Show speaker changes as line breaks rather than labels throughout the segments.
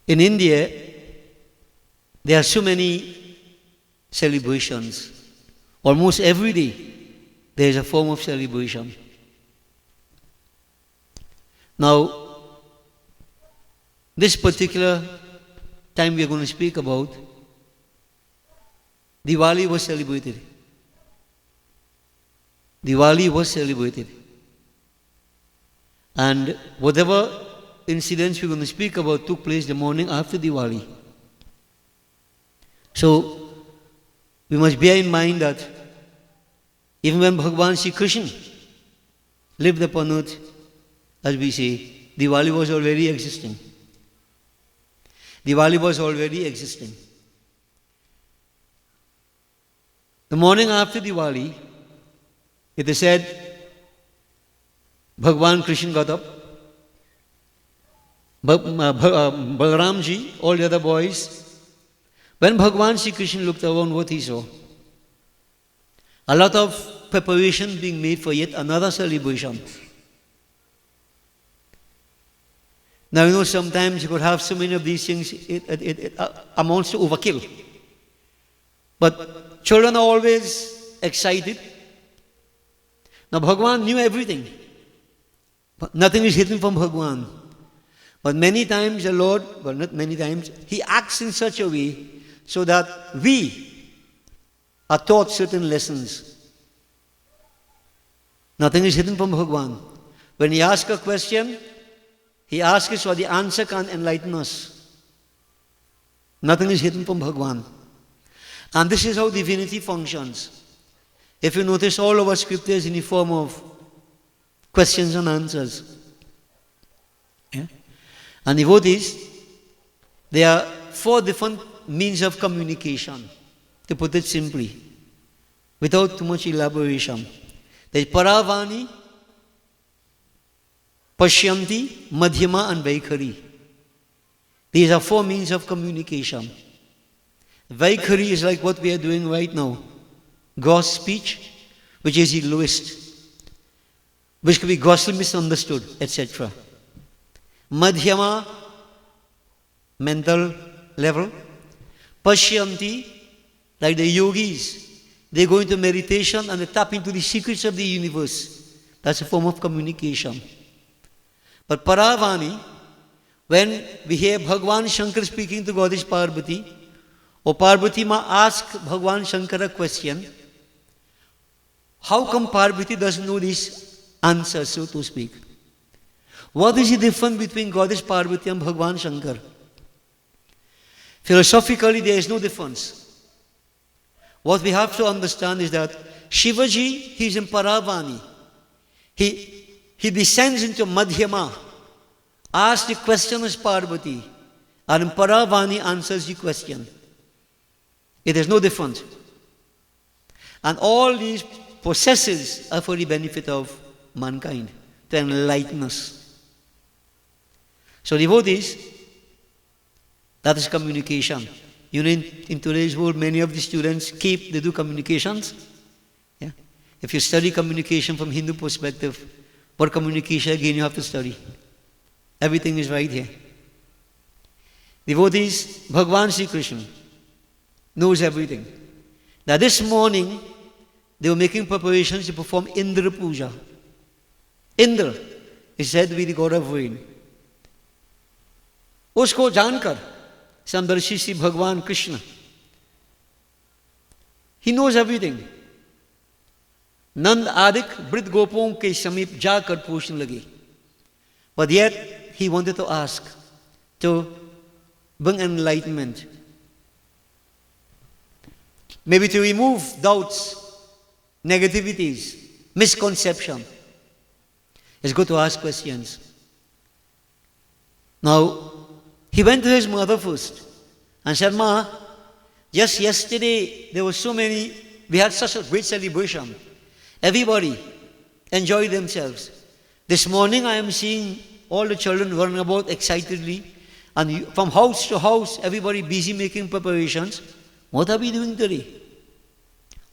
In India, there are so many celebrations. Almost every day, there is a form of celebration. Now, this particular time we are going to speak about, Diwali was celebrated. Diwali was celebrated. And whatever incidents we're going to speak about took place the morning after Diwali. So, we must bear in mind that even when Bhagavan Sri Krishen lived upon earth, as we say, Diwali was already existing. Diwali was already existing. The morning after Diwali, it is said, Bhagavan Krishen got up. Balaramji, all the other boys, when Bhagavan Sri Krishen looked around, what he saw? A lot of preparation being made for yet another celebration. Now, you know, sometimes you could have so many of these things, it amounts to overkill. But children are always excited. Now, Bhagavan knew everything. But nothing is hidden from Bhagavan. But many times the Lord, well, not many times, He acts in such a way so that we are taught certain lessons. Nothing is hidden from Bhagavan. When He asks a question, He asks us so the answer can enlighten us. Nothing is hidden from Bhagavan. And this is how divinity functions. If you notice, all our scriptures in the form of questions and answers. Yeah? And devotees, there are 4 different means of communication, to put it simply, without too much elaboration. There is Paravani, Pashyanti, Madhyama and Vaikhari. These are 4 means of communication. Vaikhari is like what we are doing right now. Gross speech, which is the lowest, which could be grossly misunderstood, etc. Madhyama, mental level. Pashyanti, like the yogis, they go into meditation and they tap into the secrets of the universe. That's a form of communication. But Paravani, when we hear Bhagavan Shankar speaking to Goddess Parvati, or Parvati ma ask Bhagavan Shankar a question, how come Parvati doesn't know this answer, so to speak? What is the difference between Goddess Parvati and Bhagavan Shankar? Philosophically, there is no difference. What we have to understand is that Shivaji, he is in Paravani. He descends into Madhyama, asks the question as Parvati, and in Paravani answers the question. It is no different. And all these processes are for the benefit of mankind, to enlighten us. So devotees, that is communication. You know, in today's world, many of the students they do communications. Yeah? If you study communication from Hindu perspective, what communication again you have to study? Everything is right here. Devotees, Bhagavan Sri Krishen knows everything. Now this morning, they were making preparations to perform Indra Puja. Indra is said to be the god of rain. उसको जानकर समदर्शी श्री भगवान Krishna, he knows everything. नंद आदिक वृद्ध गोपों के समीप जाकर पूछने लगे. But yet he wanted to ask, to bring enlightenment, maybe to remove doubts, negativities, misconception. It's good to ask questions. Now, he went to his mother first and said, Ma, just yesterday there were so many, we had such a great celebration. Everybody enjoyed themselves. This morning I am seeing all the children running about excitedly, and from house to house, everybody busy making preparations. What are we doing today?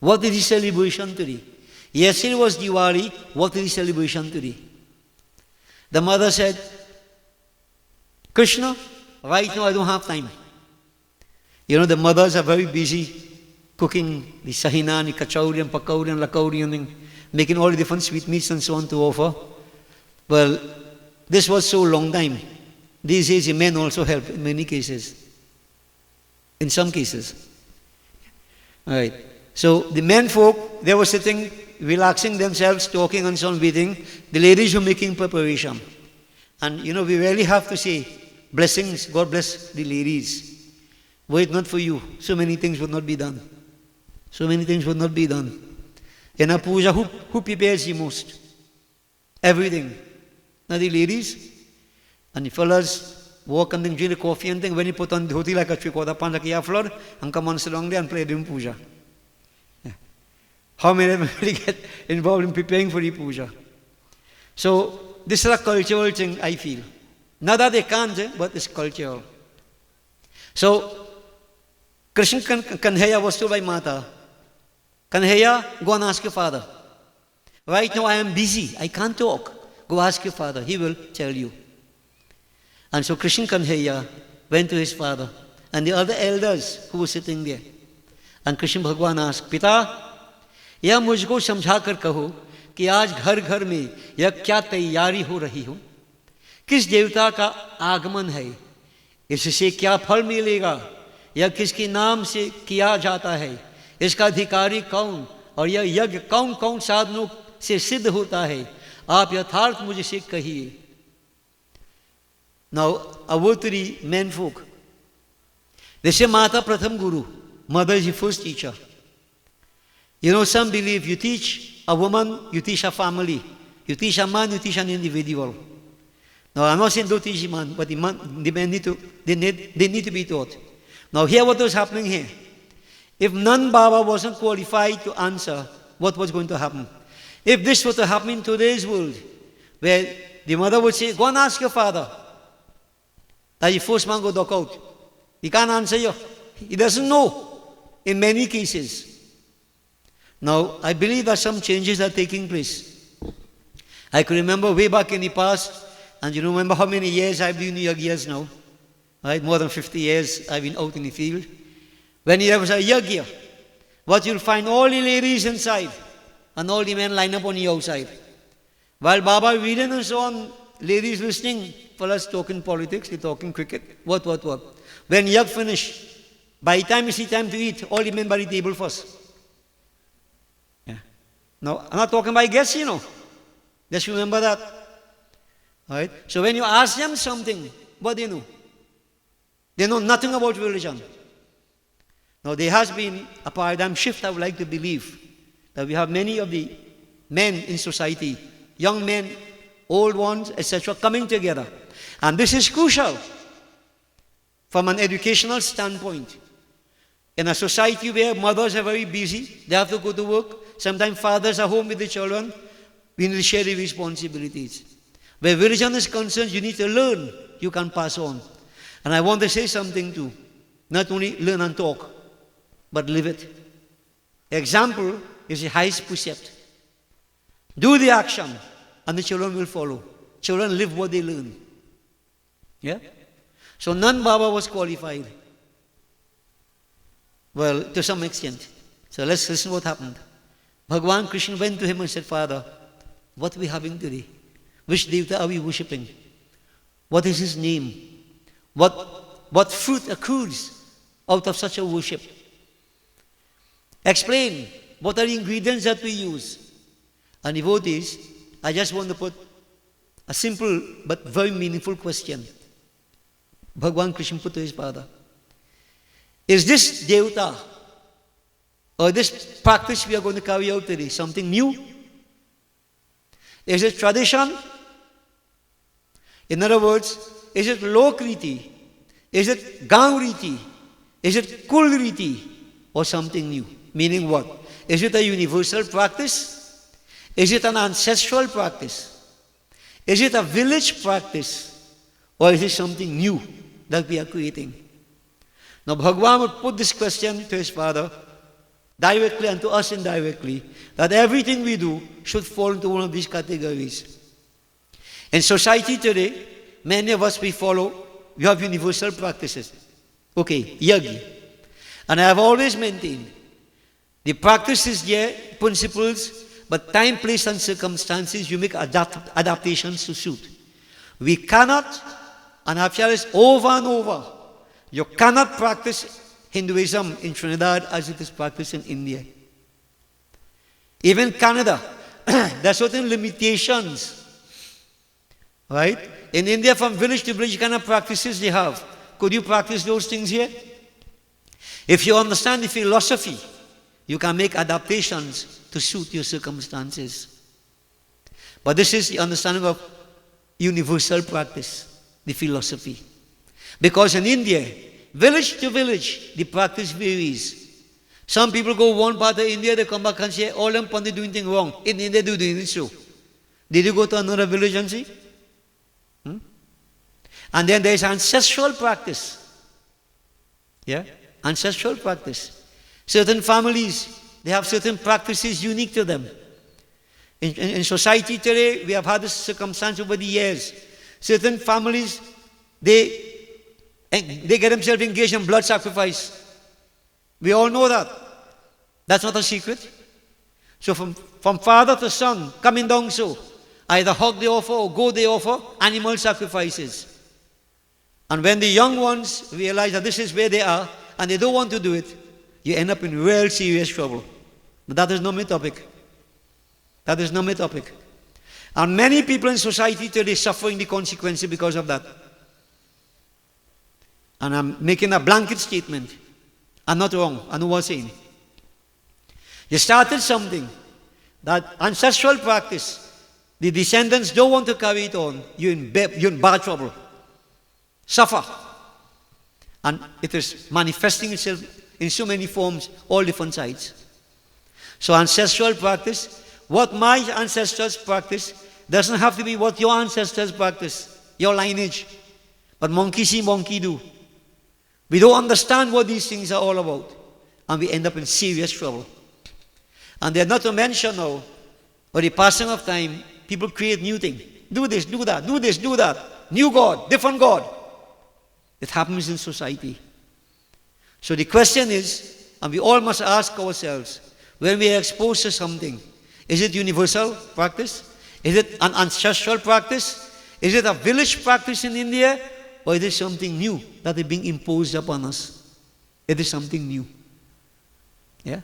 What is the celebration today? Yesterday was Diwali. What is the celebration today? The mother said, Krishna, Right now I don't have time. You know, the mothers are very busy cooking the sahina, the kachori and pakori and lakauri and making all the different sweetmeats and so on to offer. Well, this was so long time. These days the men also help in many cases. In some cases. Alright. So the men folk, they were sitting, relaxing themselves, talking and so on, waiting. The ladies were making preparation. And you know, we really have to say, blessings, God bless the ladies. Were it not for you, so many things would not be done. So many things would not be done. In a puja, who prepares the most? Everything. Now the ladies, and the fellas walk and drink the coffee and thing. When you put on the dhoti like a tricota pan like a floor, and come on along there and play the puja. Yeah. How many of them get involved in preparing for the puja? So this is a cultural thing, I feel. Not that they can't, but it's cultural. So Krishen Kanhaiya was told by Mata, Kanhaiya, go and ask your father. Right now I am busy, I can't talk. Go ask your father, he will tell you. And so Krishen Kanhaiya went to his father and the other elders who were sitting there. And Krishen Bhagwan asked, Pita, यह मुझको समझा कर कहो कि आज घर घर में यह क्या तैयारी हो रही हो, किस देवता का आगमन है, इससे क्या फल मिलेगा, यह किसके नाम से किया जाता है, इसका अधिकारी कौन और यह यज्ञ कौन कौन साधनों से सिद्ध होता है, आप यथार्थ मुझसे कहिए. Now, a word to the men folk. They say Mata Pratham Guru, mother is the first teacher. You know, some believe you teach a woman, you teach a family. You teach a man, you teach an individual. Now, I'm not saying don't teach a man, but the men need to be taught. Now, hear what was happening here. If Nan Baba wasn't qualified to answer, what was going to happen? If this were to happen in today's world, where the mother would say, go and ask your father, that your first man go knock out. He can't answer you. He doesn't know in many cases. Now, I believe that some changes are taking place. I can remember way back in the past, and you remember how many years I've been in Yagyas now, right? More than 50 years I've been out in the field. When there was a Yagya, what you'll find all the ladies inside, and all the men line up on the outside. While Baba reading and so on, ladies listening, fellas talking politics, they talking cricket, what. When Yag finished, by the time it's time to eat, all the men by the table first. Yeah. Now, I'm not talking about guests, you know. Just remember that. All right? So when you ask them something, what they know? They know nothing about religion. Now, there has been a paradigm shift, I would like to believe, that we have many of the men in society, young men, old ones, etc., coming together. And this is crucial from an educational standpoint. In a society where mothers are very busy, they have to go to work, sometimes fathers are home with the children, we need to share the responsibilities. Where religion is concerned, you need to learn, you can pass on. And I want to say something too. Not only learn and talk, but live it. Example is the highest precept. Do the action, and the children will follow. Children live what they learn. Yeah? So Nan Baba was qualified. Well, to some extent. So let's listen what happened. Bhagwan Krishen went to him and said, Father, what are we having today? Which Devta are we worshipping? What is his name? What fruit accrues out of such a worship? Explain, what are the ingredients that we use? And devotees, I just want to put a simple but very meaningful question. Bhagwan Krishen put to his father. Is this Devta or this practice we are going to carry out today something new? Is it tradition? In other words, is it lokriti? Is it gangriti? Is it kulriti? Or something new? Meaning what? Is it a universal practice? Is it an ancestral practice? Is it a village practice? Or is it something new that we are creating? Now Bhagwan would put this question to his father directly and to us indirectly, that everything we do should fall into one of these categories. In society today, many of us, we follow you have universal practices. Okay, yagi. And I have always maintained, the practice is there, principles, but time, place, and circumstances, you make adaptations to suit. We cannot, and I've shared this over and over, you cannot practice Hinduism in Trinidad as it is practiced in India. Even Canada, there are certain limitations. Right? In India, from village to village, kind of practices they have. Could you practice those things here? If you understand the philosophy, you can make adaptations to suit your circumstances. But this is the understanding of universal practice, the philosophy. Because in India, village to village, the practice varies. Some people go one part of India, they come back and say, all them Pundit doing things wrong. In India, they're doing it so. Did you go to another village and see? And then there is ancestral practice. Yeah? Ancestral practice. Certain families, they have certain practices unique to them. In society today, we have had this circumstance over the years. Certain families, they get themselves engaged in blood sacrifice. We all know that. That's not a secret. So from father to son, coming down so, either hog they offer or go they offer, animal sacrifices. And when the young ones realize that this is where they are, and they don't want to do it, you end up in real serious trouble. But that is not my topic. That is not my topic. And many people in society today suffering the consequences because of that. And I'm making a blanket statement. I'm not wrong. I know what I'm saying. You started something, that ancestral practice, the descendants don't want to carry it on, you're in bad trouble. Suffer. And it is manifesting itself in so many forms, all different sides. So ancestral practice, what my ancestors practice doesn't have to be what your ancestors practice, your lineage. But monkey see, monkey do. We don't understand what these things are all about. And we end up in serious trouble. And they're not to mention now, with the passing of time, people create new things. Do this, do that, do this, do that. New God, different God. It happens in society. So the question is, and we all must ask ourselves, when we are exposed to something, is it universal practice? Is it an ancestral practice? Is it a village practice in India? Or is it something new that is being imposed upon us? It is something new. Yeah?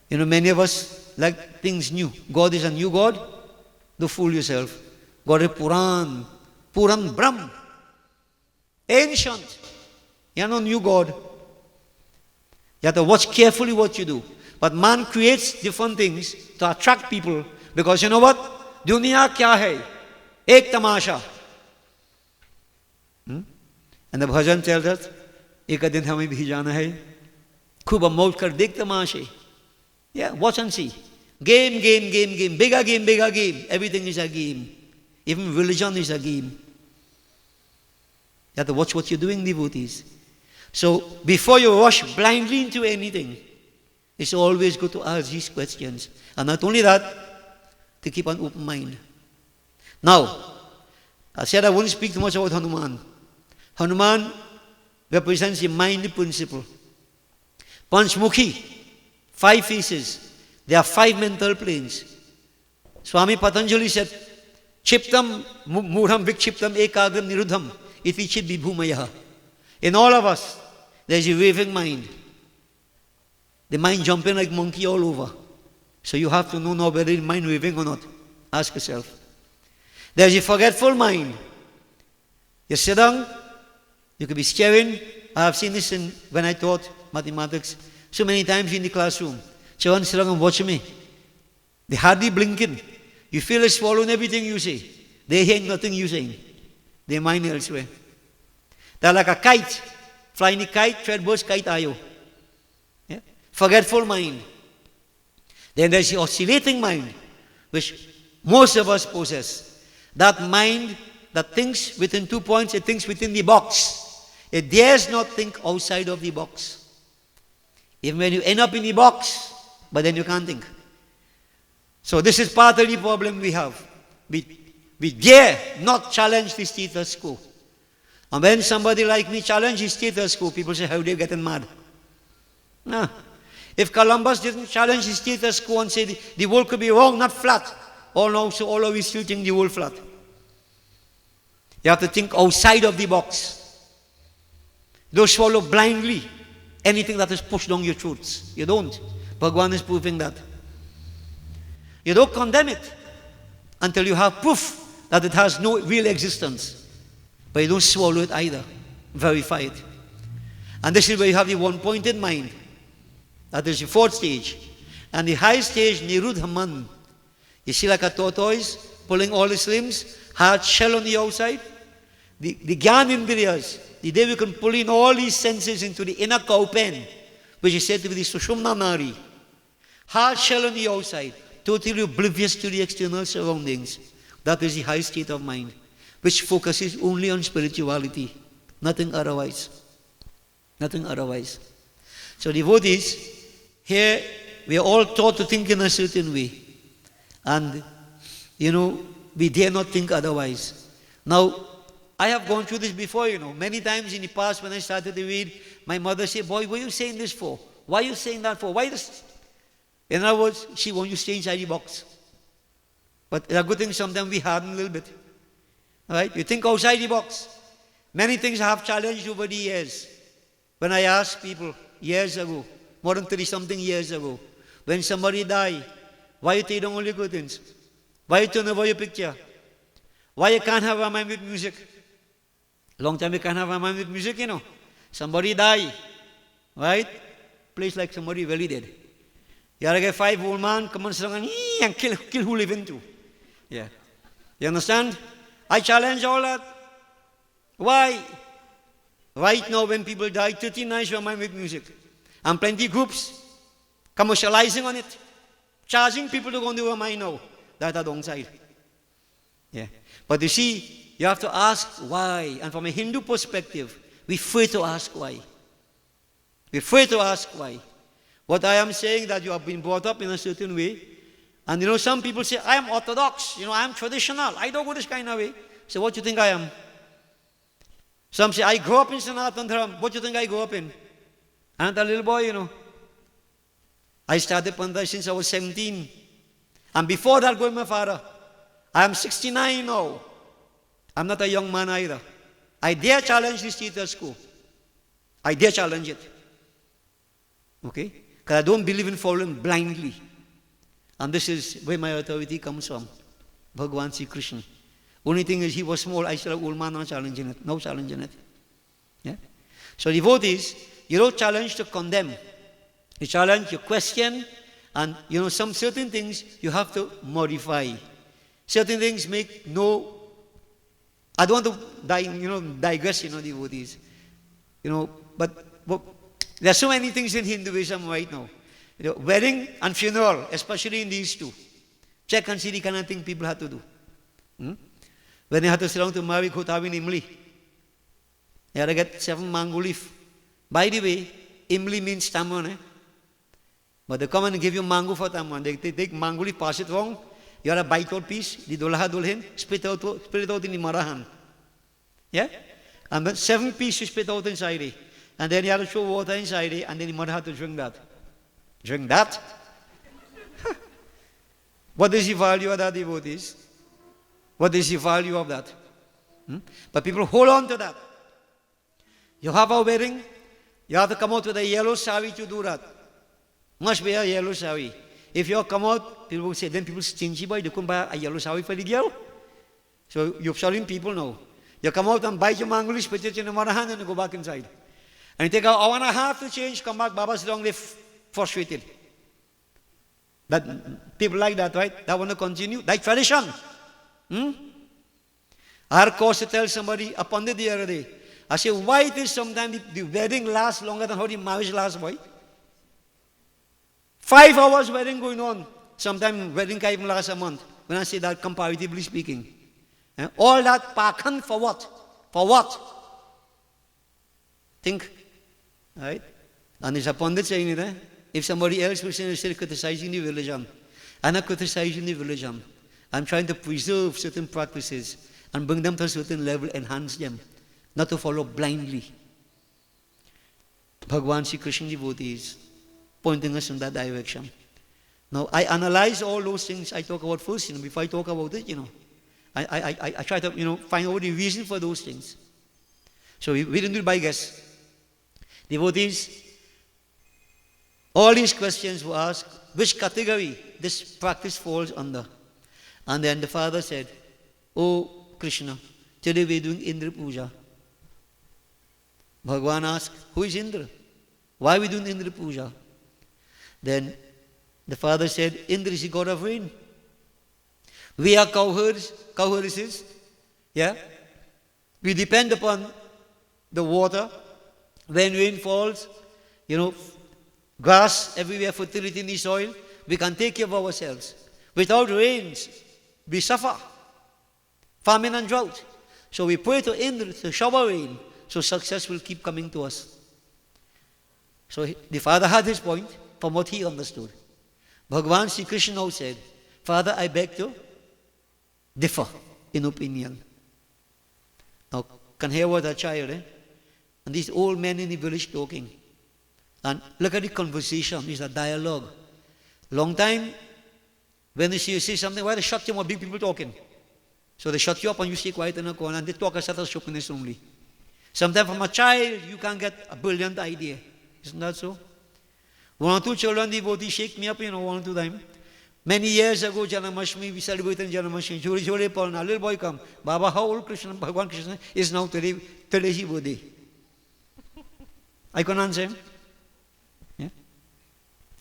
You know, many of us like things new. God is a new God. Don't fool yourself. God is Puran Brahm. Ancient. You are no new God. You have to watch carefully what you do. But man creates different things to attract people. Because you know what? Dunya kya hai? Ek tamasha. And the bhajan tells us, Ek din hame bhi jana hai. Khub maut kar dekh tamashe. Yeah, watch and see. Game. Bigger game. Everything is a game. Even religion is a game. You have to watch what you're doing, devotees. So, before you rush blindly into anything, it's always good to ask these questions. And not only that, to keep an open mind. Now, I said I wouldn't speak too much about Hanuman. Hanuman represents the mind principle. Panchmukhi, 5 faces. There are 5 mental planes. Swami Patanjali said, Chiptam murham vikchiptam ekagram nirudham iti chit vibhumayaha. In all of us, there is a raving mind. The mind jumping like monkey all over. So you have to know now whether the mind raving or not. Ask yourself. There is a forgetful mind. You sit down, you could be staring. I have seen this when I taught mathematics so many times in the classroom. Children sit down and watch me. They hardly blinking. You feel they're swallowing everything you say. They hear nothing you saying. Their mind elsewhere. They're like a kite. Flying a kite, tread burst kite ayo. Yeah? Forgetful mind. Then there's the oscillating mind, which most of us possess. That mind that thinks within 2 points, it thinks within the box. It dares not think outside of the box. Even when you end up in the box, but then you can't think. So this is part of the problem we have. We dare not challenge the status quo. And when somebody like me challenges status quo, people say, how are they getting mad? No. If Columbus didn't challenge his status quo and say the world could be wrong, not flat, all of us still think the world flat. You have to think outside of the box. Don't swallow blindly anything that is pushed down your throats. You don't. Bhagwan is proving that. You don't condemn it until you have proof that it has no real existence. But you don't swallow it either. Verify it. And this is where you have the one-pointed mind. That is the fourth stage. And the high stage, Nirudhaman. You see like a tortoise pulling all its limbs, hard shell on the outside. The Gyanindriyas, the day we can pull in all these senses into the inner cow pen, which is said to be the Sushumna Nari. Hard shell on the outside, totally oblivious to the external surroundings. That is the high state of mind, which focuses only on spirituality, nothing otherwise. Nothing otherwise. So devotees, here we are all taught to think in a certain way. And, we dare not think otherwise. Now, I have gone through this before, Many times in the past when I started to read, my mother said, boy, what are you saying this for? Why are you saying that for? Why this? In other words, she wants you to stay inside the box. But it's a good thing sometimes we harden a little bit. All right? You think outside the box. Many things I have challenged over the years. When I asked people years ago, more than 30-something years ago, when somebody died, why you take down all your curtains? Why you turn over your picture? Why you can't have Ramayana with music? Long time you can't have Ramayana with music, Somebody died, right? Place like somebody really dead. You gotta get 5 old man, come on, song and kill who live into. Yeah. You understand? I challenge all that. Why? Right now when people die, 39 Ramayana with music. And plenty groups commercializing on it. Charging people to go and do Ramayana now. That's a downside. Yeah. But you see, you have to ask why. And from a Hindu perspective, we're free to ask why. We're free to ask why. What I am saying that you have been brought up in a certain way. And some people say, I am orthodox. I am traditional. I don't go this kind of way. So what do you think I am? Some say, I grew up in Sanatan Dharam. What do you think I grew up in? I'm a little boy, I started Pundit since I was 17. And before that, going with my father. I am 69 now. I'm not a young man either. I dare challenge this status quo. I dare challenge it. Okay? Because I don't believe in following blindly. And this is where my authority comes from. Bhagwan Sri Krishen. Only thing is, he was small, I still have old man, not challenging it. No challenging it. Yeah? So devotees, you don't challenge to condemn. You challenge, you question, and some certain things you have to modify. Certain things make no... I don't want to digress, devotees. But there are so many things in Hinduism right now. Wedding and funeral, especially in these two. Check and see the kind of thing people have to do. When they had to sit down to marry Khotavi and Imli, they had to get 7 mango leaf. By the way, Imli means tamon, But they come and give you mango for tamon. They take mango leaf, pass it wrong. You have a bite out piece, the dolaha dulhin, split it out in the marahan. Yeah? And then 7 pieces you split out inside it. And then you have to show water inside it, and then the mother had to drink that. Drink that? What is the value of that, devotees? What is the value of that? But people hold on to that. You have a wedding, you have to come out with a yellow sari to do that. Must be a yellow sari. If you come out, people will say, then people stingy boy, they couldn't buy a yellow sari for the girl. So you're selling people now. You come out and buy your mango, put it in the mother hand and you go back inside. And you take an hour and a half to change, come back, Baba's long, they're frustrated. That, people like that, right? That want to continue. Like tradition. I had a cause to tell somebody, a Pundit the other day. I said, why it is sometimes the wedding lasts longer than how the marriage lasts, boy? 5 hours wedding going on. Sometimes wedding can even last a month. When I say that, comparatively speaking. All that pakan for what? For what? Think. Right? And there's a Pundit saying it, If somebody else was still criticizing the religion, I'm not criticizing the religion. I'm trying to preserve certain practices and bring them to a certain level, enhance them. not to follow blindly. Bhagwan Sri Krishna devotees pointing us in that direction. Now, I analyze all those things I talk about first, before I talk about it, I try to, find out the reason for those things. So we didn't do it by guess. Devotees, all these questions were asked, which category this practice falls under. And then the father said, "Oh Krishna, today we are doing Indra Puja." Bhagwan asked, "Who is Indra? Why are we doing Indra Puja?" Then the father said, "Indra is the god of rain. We are cowherders. Yeah? We depend upon the water. When rain falls, grass everywhere, fertility in the soil, we can take care of ourselves. Without rains, we suffer. Famine and drought. So we pray to Indra to shower rain, so success will keep coming to us." So the father had his point from what he understood. Bhagwan Sri Krishna now said, "Father, I beg to differ in opinion." Now, can hear what a child, and these old men in the village talking. And look at the conversation, it's a dialogue. Long time, when you say something, why they shut you up, big people talking. So they shut you up and you stay quiet in a corner and they talk as a shoppiness only. Sometimes from a child, you can get a brilliant idea. Isn't that so? One or two children, devotees shake me up, one or two times. Many years ago, Janamashmi, we celebrated Janamashmi. Jore Paul, a little boy come. Baba, how old Krishna, Bhagwan Krishna is now today? Today's his birthday. I can answer him. Yeah?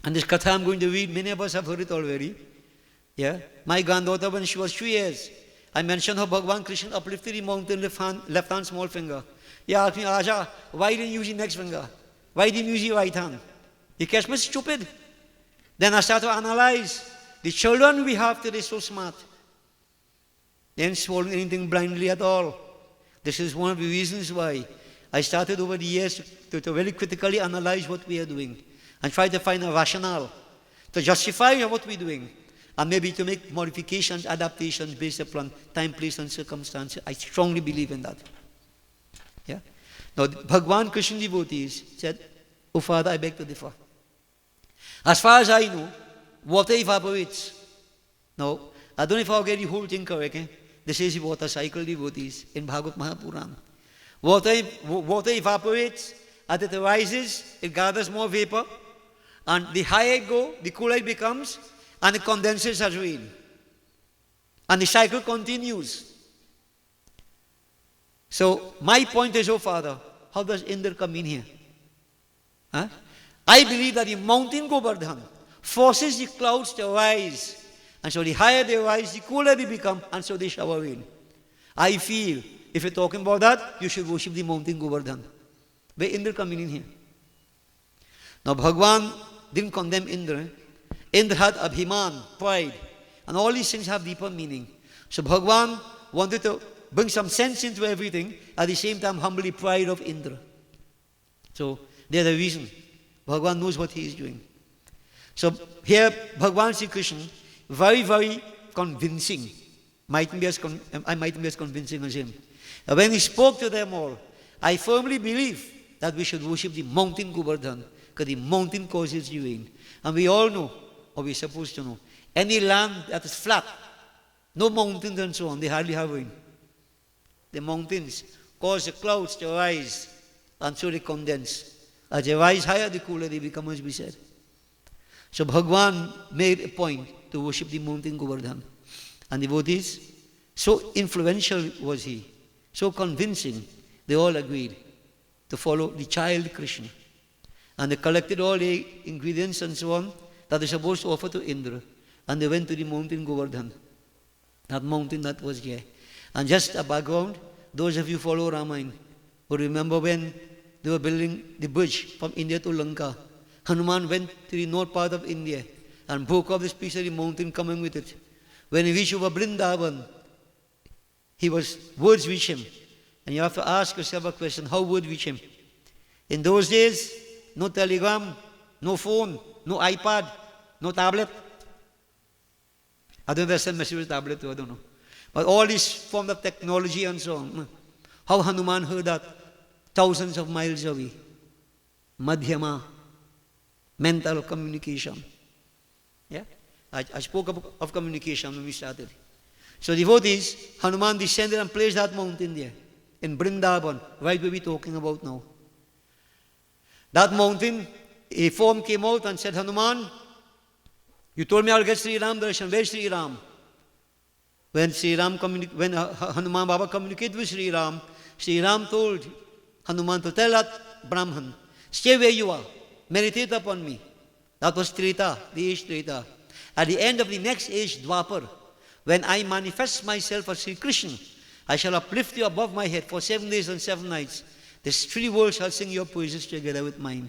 And this Katha I'm going to read, many of us have heard it already. Yeah? My granddaughter, when she was 3 years, I mentioned how Bhagwan Krishna uplifted the mountain, left hand, small finger. He asked me, "Aja, why didn't you use the next finger? Why didn't you use your right hand?" You catch me stupid. Then I started to analyze. The children we have today so smart. They ain't swallowing anything blindly at all. This is one of the reasons why I started over the years to very critically analyze what we are doing and try to find a rationale to justify what we're doing and maybe to make modifications, adaptations based upon time, place, and circumstances. I strongly believe in that. Yeah. Now, Bhagwan Krishna devotees said, "Oh Father, I beg to differ. As far as I know, water evaporates." Now, I don't know if I'll get the whole thing correct. This is the water cycle, devotees, in Bhagavad Mahapuran. Water evaporates, as it rises, it gathers more vapor, and the higher it goes, the cooler it becomes, and it condenses as rain. And the cycle continues. So, my point is, oh Father, how does Indra come in here? Huh? I believe that the mountain Govardhan forces the clouds to rise. And so the higher they rise, the cooler they become, and so they shower rain. I feel, if you're talking about that, you should worship the mountain Govardhan. Where Indra coming in here? Now Bhagwan didn't condemn Indra. Indra had abhiman, pride. And all these things have deeper meaning. So Bhagwan wanted to bring some sense into everything, at the same time humble the pride of Indra. So there's a reason. Bhagwan knows what he is doing. So here, Bhagwan Sri Krishna, very, very convincing. I mightn't be as convincing as him. And when he spoke to them all, I firmly believe that we should worship the mountain Govardhan, because the mountain causes the rain. And we all know, or we're supposed to know, any land that is flat, no mountains and so on, they hardly have rain. The mountains cause the clouds to rise, and so they condense. As they rise higher, the cooler they become, as we said. So Bhagwan made a point to worship the mountain Govardhan. And devotees, so influential was he, so convincing, they all agreed to follow the child Krishna. And they collected all the ingredients and so on that they supposed to offer to Indra. And they went to the mountain Govardhan, that mountain that was there. And just a background, those of you who follow Ramayana who remember when they were building the bridge from India to Lanka, Hanuman went to the north part of India and broke off this piece of the mountain coming with it. When he reached over Vrindavan, words reached him. And you have to ask yourself a question, how would reach him? In those days, no telegram, no phone, no iPad, no tablet. I don't know if I send message with tablet too, I don't know. But all this form of technology and so on. How Hanuman heard that thousands of miles away. Madhyama, mental communication. Yeah? I spoke of communication when we started. So devotees, Hanuman descended and placed that mountain there in Vrindavan, right where we're talking about now. That mountain, a form came out and said, Hanuman, you told me I'll get Sri Ram darshan. Where's Sri Ram? When Hanuman Baba communicated with Sri Ram told Hanuman to tell that Brahman, stay where you are, meditate upon me. That was Treta, the age Treta. At the end of the next age, Dwapar, when I manifest myself as Sri Krishen, I shall uplift you above my head for 7 days and 7 nights. The 3 worlds shall sing your praises together with mine.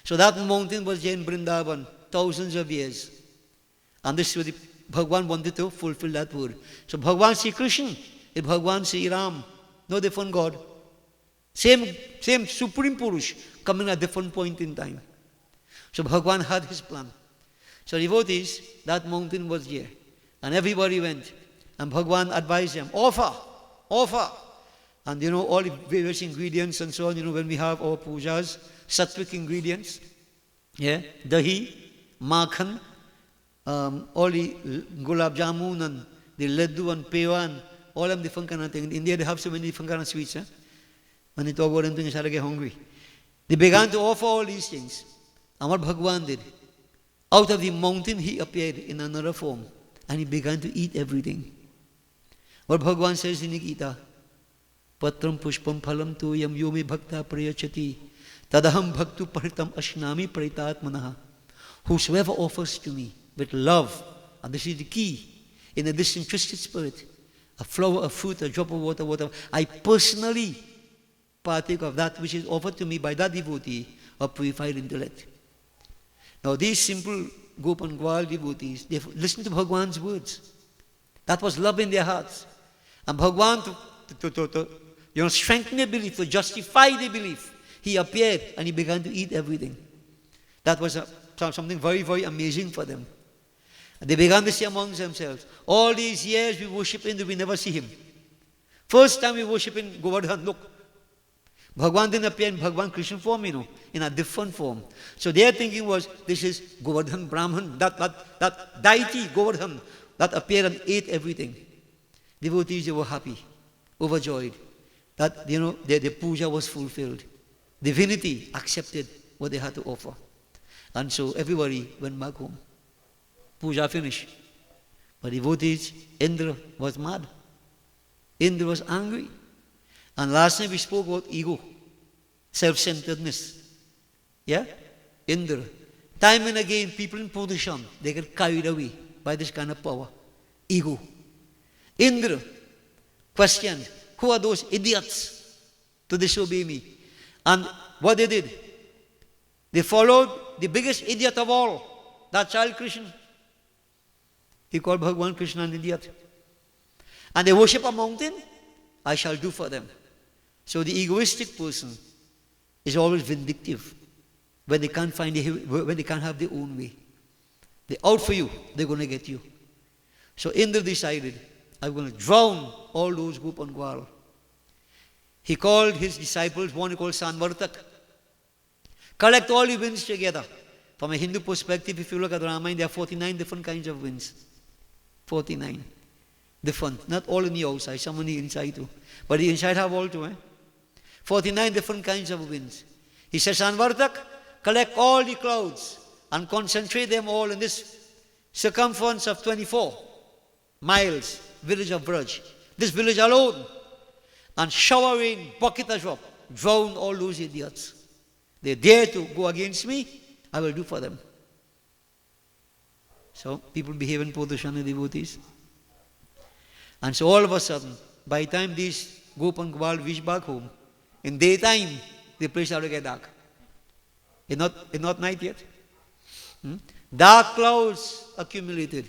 So that mountain was there in Vrindavan, thousands of years. And this was the Bhagwan wanted to fulfill that word. So Bhagwan Sri Krishen is Bhagwan Sri Ram, no different God. Same Supreme Purush coming at a different point in time. So Bhagwan had his plan. So devotees, that mountain was there. And everybody went. And Bhagwan advised them, offer. And all the various ingredients and so on, when we have our pujas, sattvic ingredients, dahi, makhan, all the gulab jamun and the laddu and pewa and all of different kind of things. In India they have so many different kind of sweets. When they talk about them, you start to get hungry. They began to offer all these things. And what Bhagwan did, out of the mountain he appeared in another form and he began to eat everything. What Bhagwan says in the Gita, Patram pushpam phalam tuyam yomi bhakta prayachati tadaham bhaktu paritam ashnami paritatmanaha. Whosoever offers to me with love, and this is the key, in a disinterested spirit, a flower, a fruit, a drop of water, whatever, I personally partake of that which is offered to me by that devotee of purified intellect. Now these simple Gop and Gwal devotees, they listen to Bhagwan's words. That was love in their hearts. And Bhagwan, to strengthen their belief, to justify their belief, he appeared and he began to eat everything. That was something very, very amazing for them. And they began to say amongst themselves, all these years we worship Indra, we never see him. First time we worship in Govardhan, look, Bhagwan didn't appear in Bhagwan Krishen form, in a different form. So their thinking was, this is Govardhan Brahman, that deity Govardhan, that appeared and ate everything. Devotees, they were happy, overjoyed, that, their puja was fulfilled. Divinity accepted what they had to offer. And so everybody went back home. Puja finished. But devotees, Indra was mad. Indra was angry. And last time we spoke about ego, self-centeredness. Yeah? Indra. Time and again, people in position, they get carried away by this kind of power. Ego. Indra questioned, who are those idiots to disobey me? And what they did, they followed the biggest idiot of all, that child Krishen. He called Bhagwan Krishna an idiot. And they worship a mountain, I shall do for them. So the egoistic person is always vindictive when they can't have their own way. They're out for you, they're going to get you. So Indra decided, I'm going to drown all those Gop and Gwal. He called his disciples, one he called Sanvartak. Collect all the winds together. From a Hindu perspective, if you look at Ramayana, there are 49 different kinds of winds. 49. Different. Not all in the outside, some on the inside too. But the inside have all too. 49 different kinds of winds. He says, Sanvartak, collect all the clouds and concentrate them all in this circumference of 24 miles, village of Braj. This village alone. And shower rain, bucket a drop, drown all those idiots. They dare to go against me, I will do for them. So people behave in Pudashana devotees. And so all of a sudden, by the time these Gop and Gwal reach back home, in daytime, the place started to get dark. It's not night yet. Dark clouds accumulated.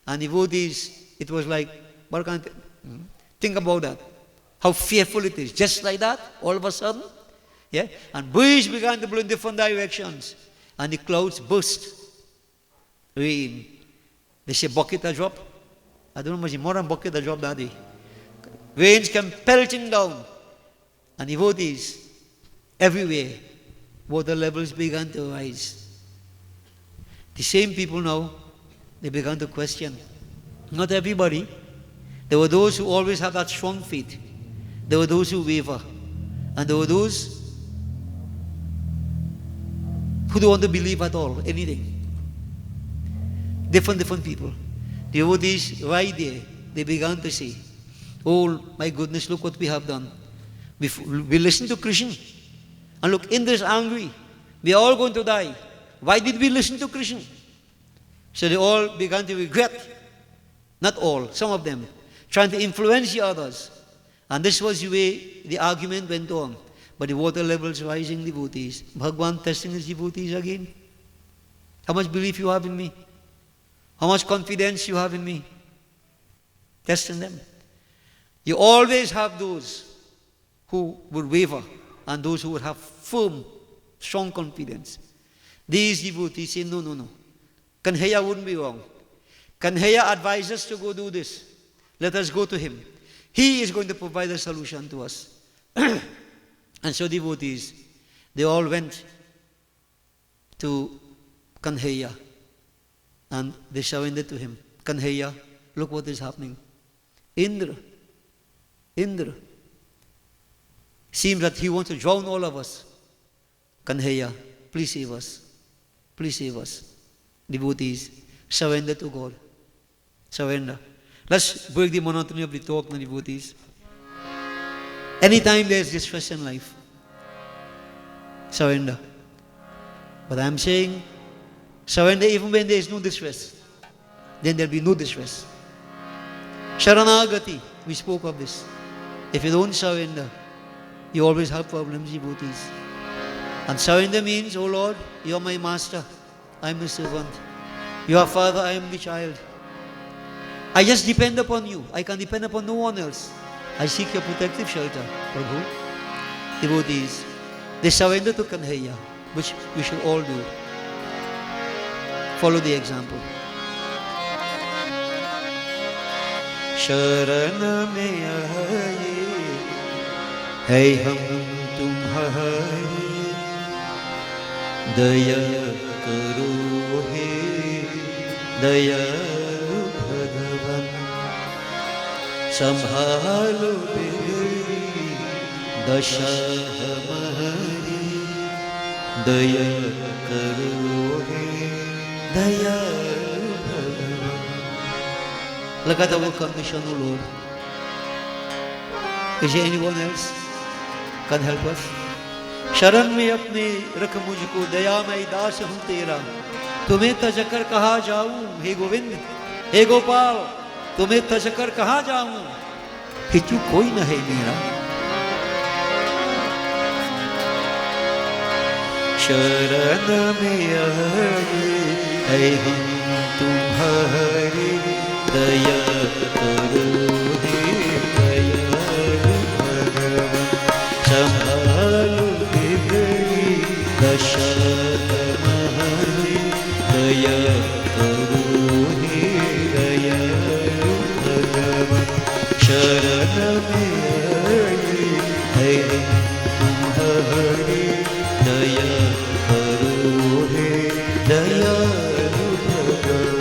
And devotees, it was like, what can't think about that. How fearful it is. Just like that, all of a sudden. Yeah? And breeze began to blow in different directions. And the clouds burst. Rain. They say bucket a drop. I don't know much more than bucket a drop that day. Rains came pelting down. And devotees, everywhere, water levels began to rise. The same people now, they began to question. Not everybody. There were those who always had that strong faith. There were those who waver. And there were those who don't want to believe at all, anything. Different people. The devotees right there, they began to say, oh my goodness, look what we have done. We listened to Krishen. And look, Indra is angry. We are all going to die. Why did we listen to Krishen? So they all began to regret. Not all, some of them. Trying to influence the others. And this was the way the argument went on. But the water levels rising, devotees. Bhagwan testing his devotees again. How much belief you have in me? How much confidence you have in me? Testing them. You always have those who would waver and those who would have firm, strong confidence. These devotees say, no. Kanhaiya wouldn't be wrong. Kanhaiya advised us to go do this. Let us go to him. He is going to provide a solution to us. And so devotees, they all went to Kanhaiya and they surrendered to him. Kanhaiya, look what is happening. Indra, seems that he wants to drown all of us. Kanhaiya, please save us. Please save us. Devotees, surrender to God. Surrender. Let's break the monotony of the talk now, devotees. Anytime there is distress in life, surrender. But I'm saying, surrender even when there is no distress. Then there will be no distress. Sharanagati, we spoke of this. If you don't surrender, you always have problems, devotees. And surrender means, oh Lord, you are my master, I am the servant. You are Father, I am the child. I just depend upon you. I can depend upon no one else. I seek your protective shelter. Prabhu, devotees, they surrender to Kanhaiya, which we should all do. Follow the example. Sharan mein aaye, hai hum tumhare, daya karo he, dayalu Bhagavan, sambhalo meri dasha hamari, daya karo he, dayalu Bhagavan. Look at our condition, O Lord. Is there anyone else can help us? शरण में अपने रख मुझको, दया मैं दास हूँ तेरा, तुम्हें तजकर कहाँ जाऊँ, हे गोविंद, हे गोपाल, तुम्हें तजकर कहाँ जाऊँ, हिचू कोई न है मेरा। शरण में आए हम तुम्हारे, दया करो हे दयालु भगवान, संभालो बिगड़ी दशा हमारी, दया करो हे दयालु भगवान। शरण में आए तुम्हारे, दया करो हे दयालु भगवान।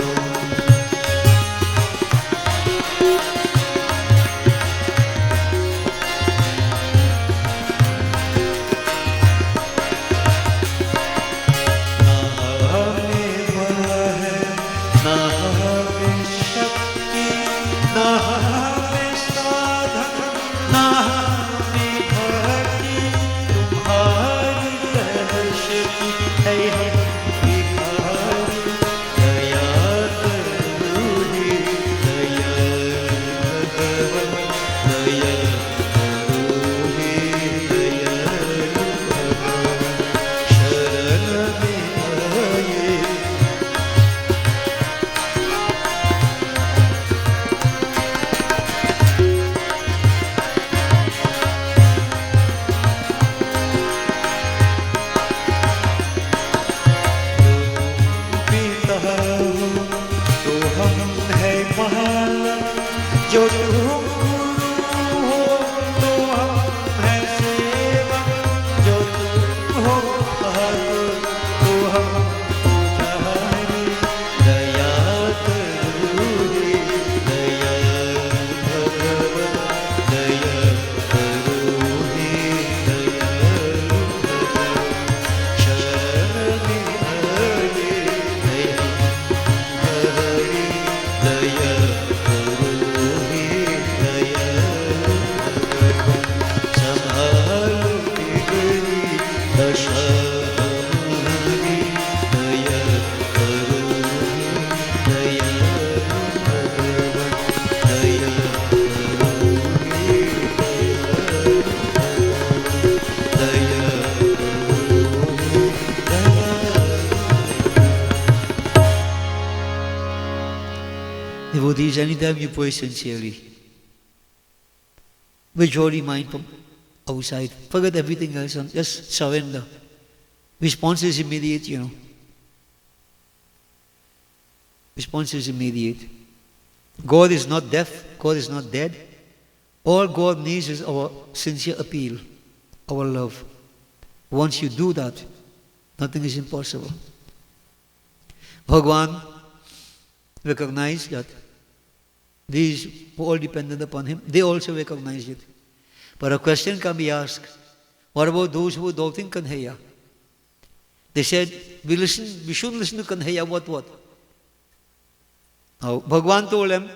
ना हमें साधन, ना हमें भक्ति, devotees, anytime you pray sincerely, withdraw the mind from outside. Forget everything else and just surrender. Response is immediate, Response is immediate. God is not deaf. God is not dead. All God needs is our sincere appeal, our love. Once you do that, nothing is impossible. Bhagwan recognized that these were all dependent upon him. They also recognized it. But a question can be asked, what about those who were doubting Kanhaiya? They said, we shouldn't listen to Kanhaiya, what? Now, Bhagwan told them,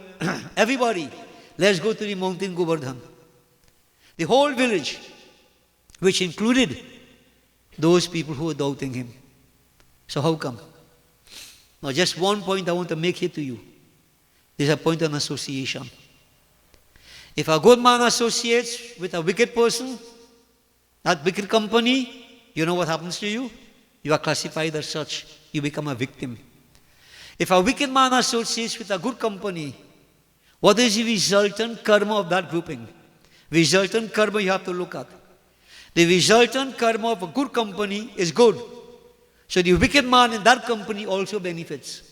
everybody, let's go to the mountain Govardhan. The whole village, which included those people who were doubting him. So how come? Now, just one point I want to make here to you. There's a point on association. If a good man associates with a wicked person, that wicked company, you know what happens to you? You are classified as such. You become a victim. If a wicked man associates with a good company, what is the resultant karma of that grouping? Resultant karma you have to look at. The resultant karma of a good company is good. So the wicked man in that company also benefits.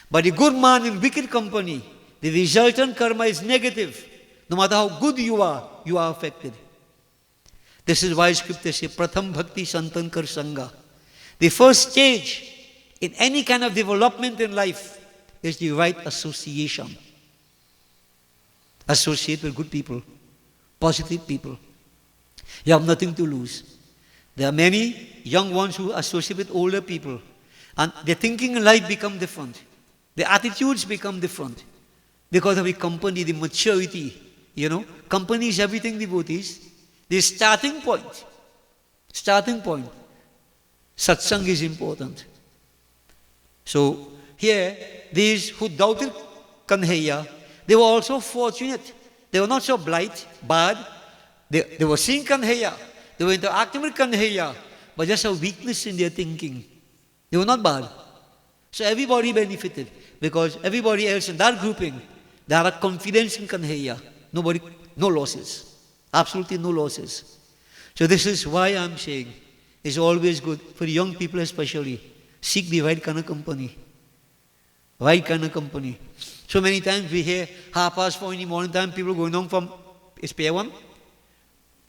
But the good man in wicked company, the resultant karma is negative. No matter how good you are affected. This is why scriptures say, Pratham Bhakti Santankar Sangha. The first stage in any kind of development in life is the right association. Associate with good people, positive people. You have nothing to lose. There are many young ones who associate with older people, and their thinking in life become different. Their attitudes become different because of the company, the maturity. Company is everything, devotees. The starting point. Satsang is important. So here, these who doubted Kanhaiya, they were also fortunate. They were not so bad. They were seeing Kanhaiya. They were interacting with Kanhaiya, but just a weakness in their thinking. They were not bad. So everybody benefited because everybody else in that grouping, they had a confidence in Kanhaiya. No losses. Absolutely no losses. So this is why I'm saying it's always good for young people especially. Seek the right kind of company. Right kind of company. So many times we hear 4:30 in the morning time people going down from Ispeawan.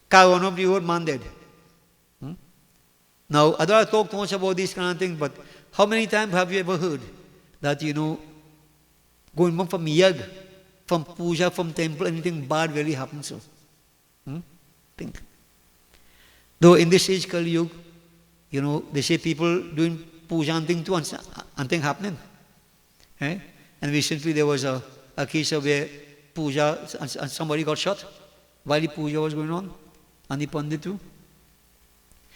Car one of the road, man dead. Now, I don't want to talk too much about these kind of things, but how many times have you ever heard that, going from yag, from puja, from temple, anything bad really happens? So, think. Though in this age, Kali Yuga, they say people doing puja and thing too, and thing happening. And recently there was a case of where puja, and somebody got shot while the puja was going on, and the Pundit too.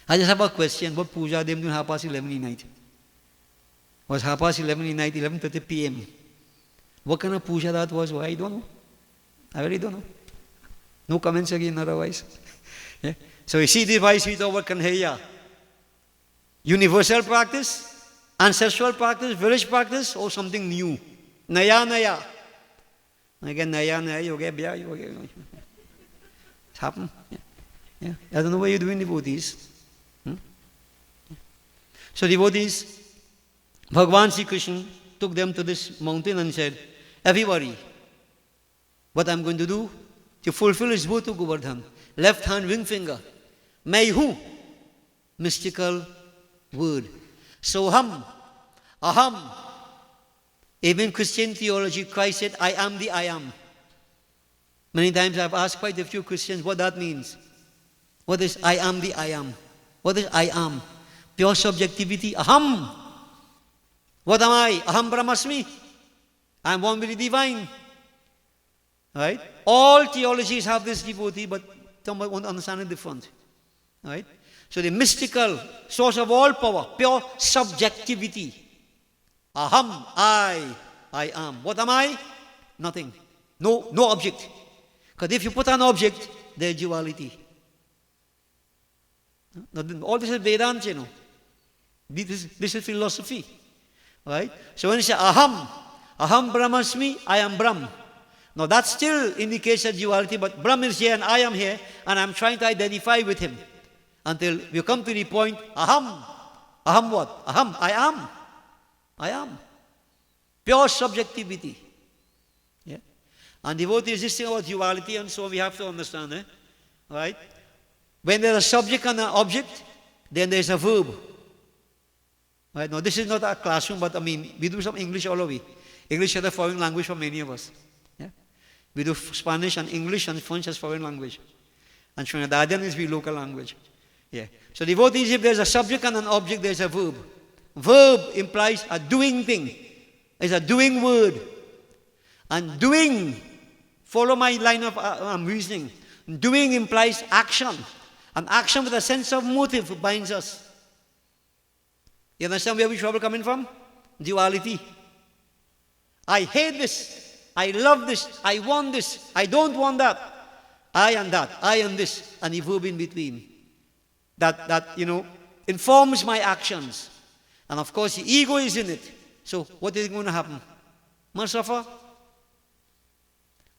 I just have a question. What puja they doing 11:30 in the night? It was 11:30 in the night, 11:30 p.m. What kind of puja that was? Well, I don't know. I really don't know. No comments again otherwise. Yeah. So you see the wise feet over Kanhaiya. Universal practice, ancestral practice, village practice, or something new. Naya. Again, naya, you get bia, you get. It's happened. Yeah. I don't know what you're doing, devotees. So devotees, Bhagwan Sri Krishna took them to this mountain and said, everybody, what I'm going to do to fulfill his word to Govardhan, left hand ring finger, Mai hu, mystical word. Soham, aham. Even in Christian theology, Christ said, I am the I am. Many times I've asked quite a few Christians what that means. What is I am the I am? What is I am? Pure subjectivity. Aham. What am I? Aham Brahmasmi. I am one with the divine. Right? All theologies have this devotee, but some won't understand it different. Right? So the mystical source of all power, pure subjectivity. Aham, I am. What am I? Nothing. No object. Because if you put an object, there's duality. All this is Vedanta, This is philosophy. Right? So when you say aham, Aham Brahmasmi, I am Brahm. Now that still indicates a duality, but Brahm is here and I am here, and I'm trying to identify with him. Until we come to the point, Aham. Aham what? Aham, I am. I am. Pure subjectivity. Yeah? And devotees, this thing about duality, and so we have to understand, right? When there's a subject and an object, then there's a verb. Right? Now, this is not a classroom, but I mean, we do some English all over. English is a foreign language for many of us. Yeah? We do Spanish and English and French as foreign language. And Trinidadian is the local language. Yeah. So devotees, if there's a subject and an object, there's a verb. Verb implies a doing thing. It's a doing word. And doing, follow my line of reasoning. Doing implies action. And action with a sense of motive binds us. You understand where we trouble coming from? Duality. I hate this. I love this. I want this. I don't want that. I and that. I and this. And the verb in between. That informs my actions. And of course, the ego is in it. So, what is going to happen? Must suffer.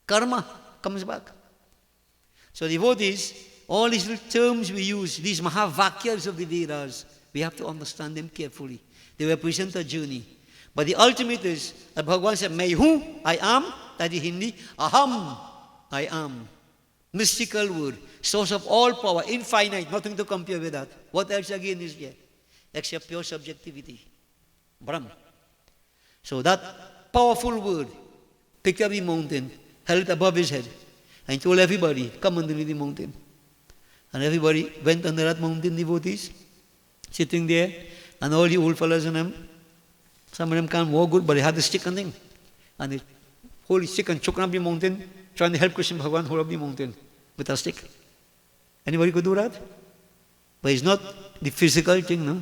Karma comes back. So, devotees, all these little terms we use, these Mahavakyas of the Vedas, we have to understand them carefully. They represent a journey. But the ultimate is, that Bhagavan said, Mai hu, I am, that is Hindi, Aham, I am. Mystical word, source of all power, infinite, nothing to compare with that. What else again is there? Except pure subjectivity. Brahm. So that powerful word picked up the mountain, held it above his head, and told everybody, come underneath the mountain. And everybody went under that mountain, devotees, sitting there, and all the old fellas and them, some of them can't walk good, but they had the stick and thing. And they hold the stick and choking up the mountain, trying to help Krishen Bhagavan hold up the mountain with a stick. Anybody could do that? But it's not the physical thing, no?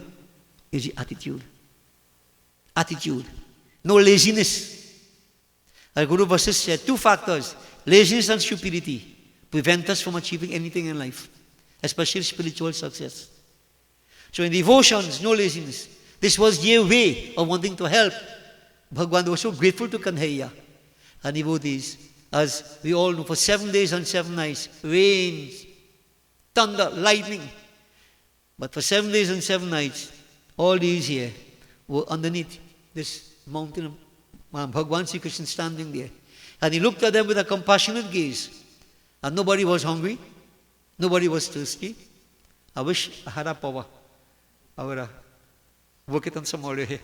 It's the attitude. Attitude. No laziness. Our Guru Vasishtha said 2 factors, laziness and stupidity, prevent us from achieving anything in life, especially spiritual success. So in devotions, no laziness. This was their way of wanting to help. Bhagavan was so grateful to Kanhaiya. And devotees, as we all know, for 7 days and 7 nights, rains, thunder, lightning. But for 7 days and 7 nights, all these here were underneath this mountain of Bhagavan Sri Krishna standing there. And he looked at them with a compassionate gaze. And nobody was hungry. Nobody was thirsty. I wish I had a power. I would work it on some audio here.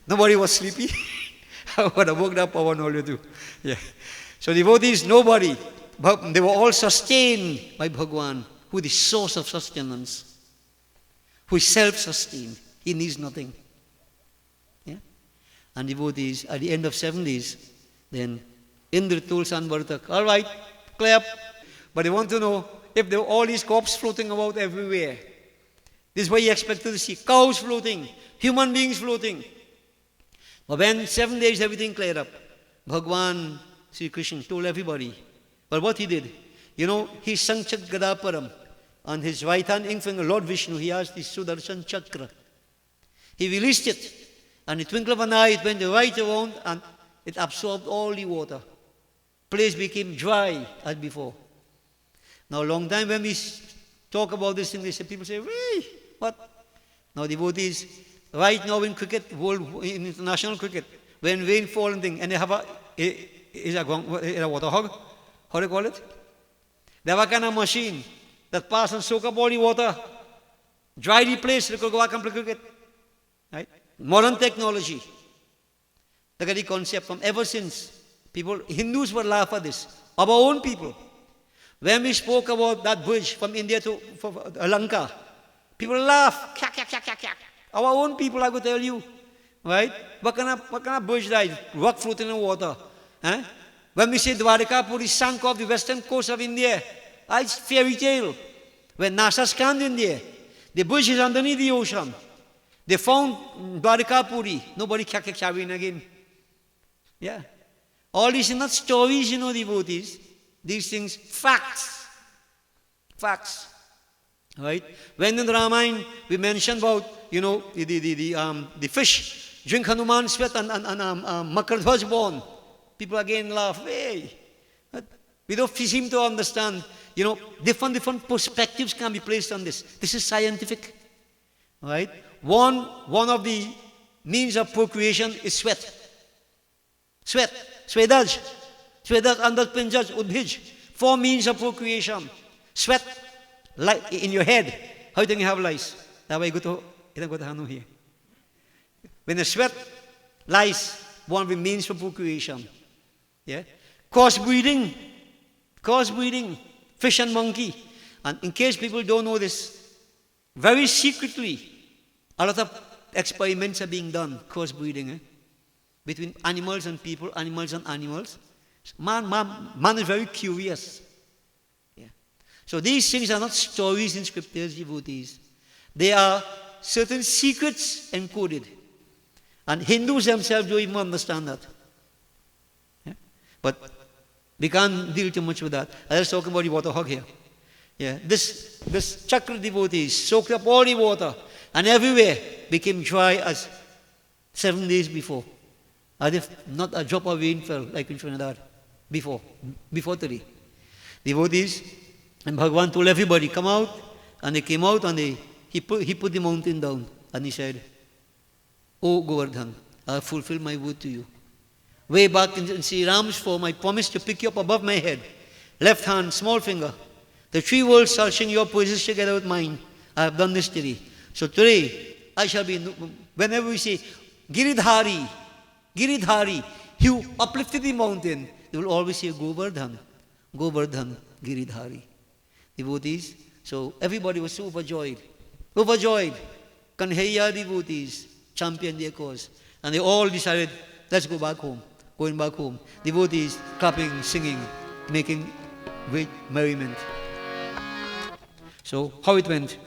Nobody was sleepy. I would have worked that power on audio too. Yeah. So devotees, nobody. They were all sustained by Bhagavan, who is the source of sustenance, who is self-sustained. He needs nothing. Yeah? And devotees, at the end of 7 days, then Indra told Sanvartak, all right, clap. But they want to know if there were all these corpses floating about everywhere. This is what you expected to see. Cows floating, human beings floating. But when 7 days everything cleared up, Bhagavan Sri Krishna told everybody. But what he did, he Sankhya Gadaparam. On his right hand ring finger, Lord Vishnu, he has the Sudarshan Chakra. He released it. And in the twinkle of an eye, it went right around and it absorbed all the water. Place became dry as before. Now, a long time when we talk about this thing, people say, "Wee, what?" Now, devotees, right now in cricket, in international cricket, when rain falls and thing, and they have a water hog, how do you call it? They have a kind of machine that pass and soak up all the water, dry the place, they could go back and play cricket. Right? Modern technology. Look at the concept from ever since. Hindus would laugh at this. Our own people. When we spoke about that bridge from India to Lanka, people laugh. Kyak, kyak, kyak, kyak, kyak. Our own people, I could tell you. Right? What kind of bridge that? Rock floating in water. Eh? When we say Dwarika Puri sank off the western coast of India, it's fairy tale. When NASA scanned India, the bridge is underneath the ocean. They found Dwarika Puri. Nobody carrying again. Yeah. All these are not stories, devotees. These things, facts. Facts. Right? When in the Ramayana we mentioned about, the fish drink Hanuman sweat and Makar was born. People again laugh. Hey, we don't seem to understand. Different perspectives can be placed on this. This is scientific, right? One of the means of procreation is sweat. Sweat, Svedaj, Andaj, Pinjaj, Udhij. 4 means of procreation. Sweat, like in your head. How do you think you have lice? That way, go to Hanu here. When the sweat, lice, one of the means for procreation. Yeah, crossbreeding, fish and monkey. And in case people don't know this, very secretly, a lot of experiments are being done, crossbreeding, between animals and people, animals and animals. Man is very curious. Yeah. So these things are not stories in scriptures, devotees. They are certain secrets encoded. And Hindus themselves don't even understand that. Yeah. But we can't deal too much with that. I was talking about the water hog here. Yeah. This chakra devotees soaked up all the water and everywhere became dry as 7 days before. As if not a drop of rain fell like in Trinidad before today. Devotees and Bhagavan told everybody, come out, and they came out and he put the mountain down and he said, "O Govardhan, I have fulfilled my word to you. Way back in Sri Ram's form, I promised to pick you up above my head, left hand, small finger. The 3 worlds shall sing your praises together with mine. I have done this today. So today, I shall be, whenever we say, Giridhari, you uplifted the mountain, they will always say, Govardhan, Giridhari. Devotees, so everybody was so overjoyed. Kanhaiya devotees championed their cause. And they all decided, let's go back home. Going back home. Devotees clapping, singing, making great merriment. So how it went?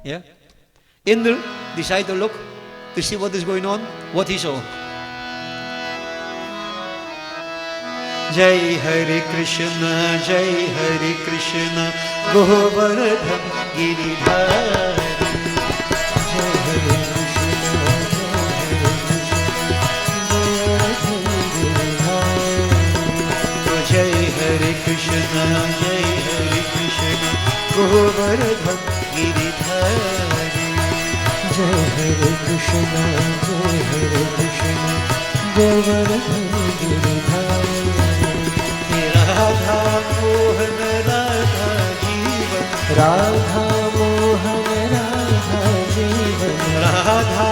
Yeah? Indra decided to look to see what is going on, what he saw. Jai Hare Krishna, Govardhan Giridhari. Jai Hare Krishna, Govardhan Giridhari. Jai Hare Krishna, Govardhan Giridhari. Radha Mohan Radha Jeevan, Radha Mohan Radha Jeevan, Radha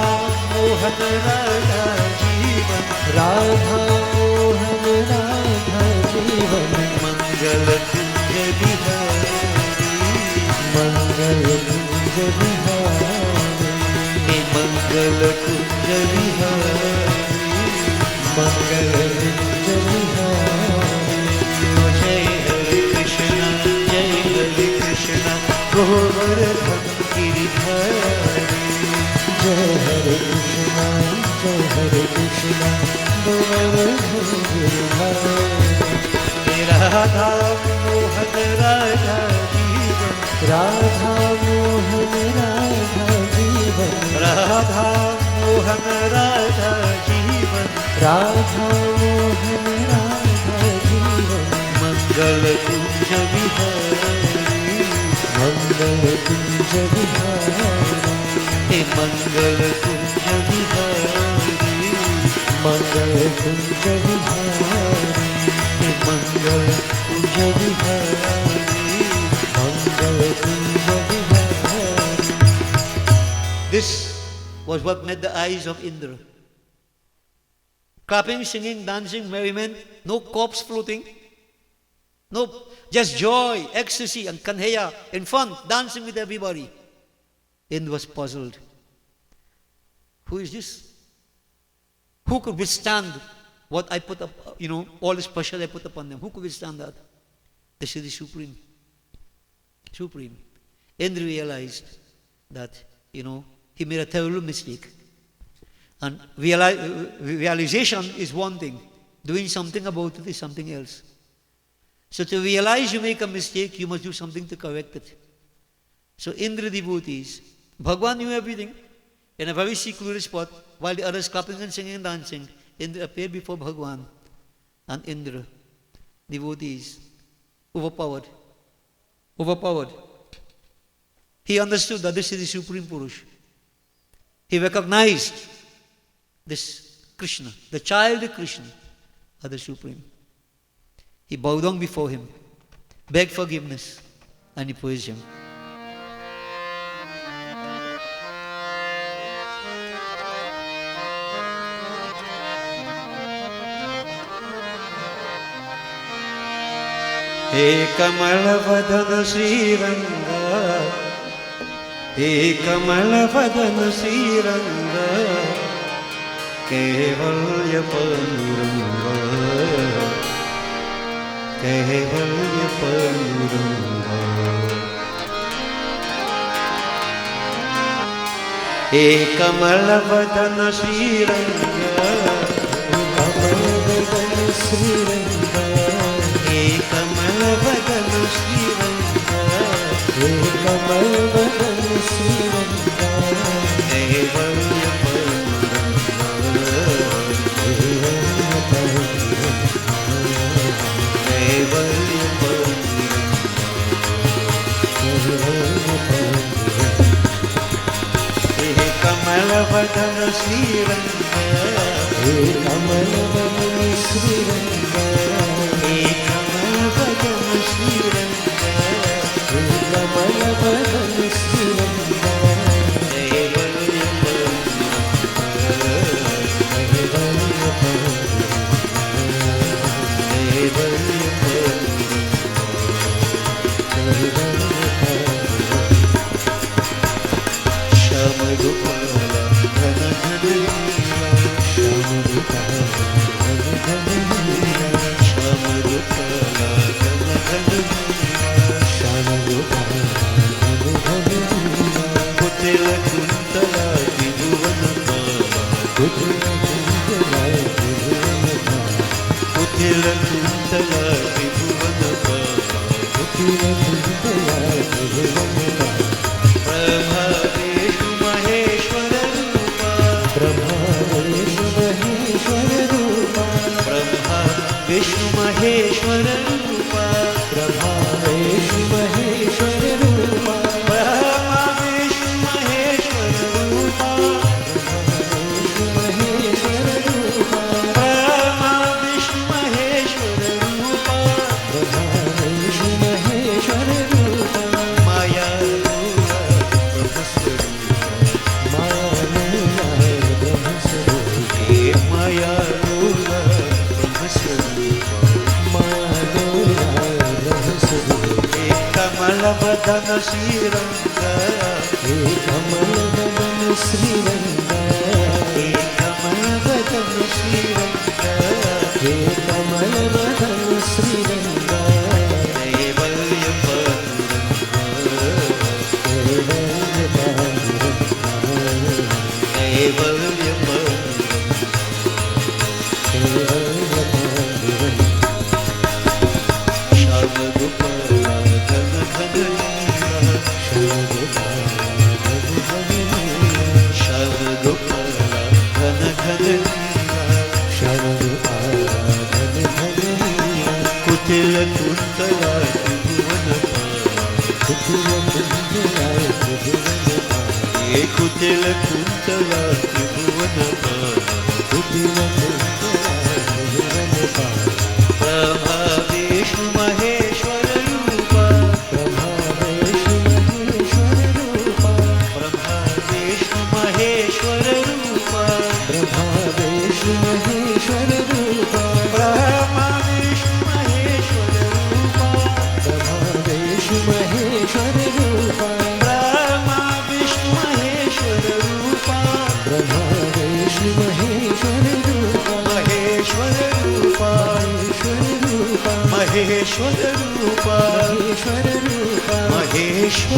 Mohan Radha Jeevan, Radha Mohan Radha Jeevan. Mangal Kunja Bihari, Mangal Kunja Bihari, Mangal Kunja Bihari, Mangal Kunja Bihari. Govardhan Giridhari. Jai Hare Krishna, Govardhan Giridhari. Radha Mohan Radha Jeevan, Radha Mohan Radha Jeevan, Radha Mohan Radha Jeevan, Radha Mohan Radha Jeevan. Mangal Kunja Bihari, Mangal Kunja Bihari, Mangal Kunja Bihari, Mangal Kunja Bihari, Mangal Kunja Bihari, Mangal Kunja Bihari. This was what met the eyes of Indra. Clapping, singing, dancing, merriment, no corpse floating. Nope, just joy, ecstasy, and kanhaiya in front, dancing with everybody. Indra was puzzled. Who is this? Who could withstand what I put up, all this pressure I put upon them? Who could withstand that? This is the Supreme. Supreme. Indra realized that, he made a terrible mistake. And realization is one thing. Doing something about it is something else. So to realize you make a mistake, you must do something to correct it. So Indra devotees, Bhagavan knew everything. in a very secluded spot, while the others clapping and singing and dancing, Indra appeared before Bhagwan, and Indra, devotees, overpowered. He understood that this is the Supreme Purush. He recognized this Krishna, the child Krishna, as the Supreme. He bowed down before him, begged forgiveness, and he praised him. He Kamalavadana Sri Ranga, He Kamalavadana Sri Ranga, Kevalya Panduranga, Kevalya Panduranga. He Kamalavadana Sri Ranga, Kamalavadana Sri Ranga, He Kamalavadana Sri Ranga, He Kamalavadana Sri Ranga, Kevalya Panduranga, Kevalya Panduranga, He Kamalavadana Sri Ranga, He Kamalavadana Sri Ranga, He Kamalavadana Sri Ranga, He Kamalavadana Sri Ranga, Kevalya Vishnu Maheshwar Rupa, Brahma Vishnu Maheshwar Rupa, Brahma Vishnu Maheshwar Rupa, Brahma Vishnu Maheshwar Rupa, Brahma Vishnu Maheshwar Rupa, Maya Rula Brahma Swarupa, Maya Rula Brahma Swarupa, Maya Rula Brahma Swarupa, Kamalavadana Sri Ranga, He Kamalavadana Sri Ranga, He Kamalavadana Sri Ranga, He Kamalavadana Sri Ranga, Kevalya Panduranga, Kevalya Panduranga, Kevalya Panduranga, Kevalya Panduranga, Sharma Gopala Ghana Ghana Leela, Sharma Gopala Ghana Ghana Leela, Sharma Gopala Ghana Ghana Leela, Kutila Kuntala Tribhuvana Pala, Kutila Kuntala Tribhuvana Pala, Ye Kutila Kuntala Tribhuvana Pala, Kutila Kuntala Tribhuvana Pala, Brahma Vishnu Maheshwar Rupa, Brahma Vishnu Maheshwar Rupa, Brahma Vishnu Maheshwar Rupa, Brahma Vishnu Maheshwar Rupa, Brahma Vishnu Maheshwar Rupa, Brahma Vishnu Maheshwar Rupa, Brahma Vishnu Maheshwar Rupa, Brahma Vishnu Maheshwar Rupa, Maheshwar Rupa, Maheshwar Rupa, Maheshwar Rupa, Maheshwar Rupa,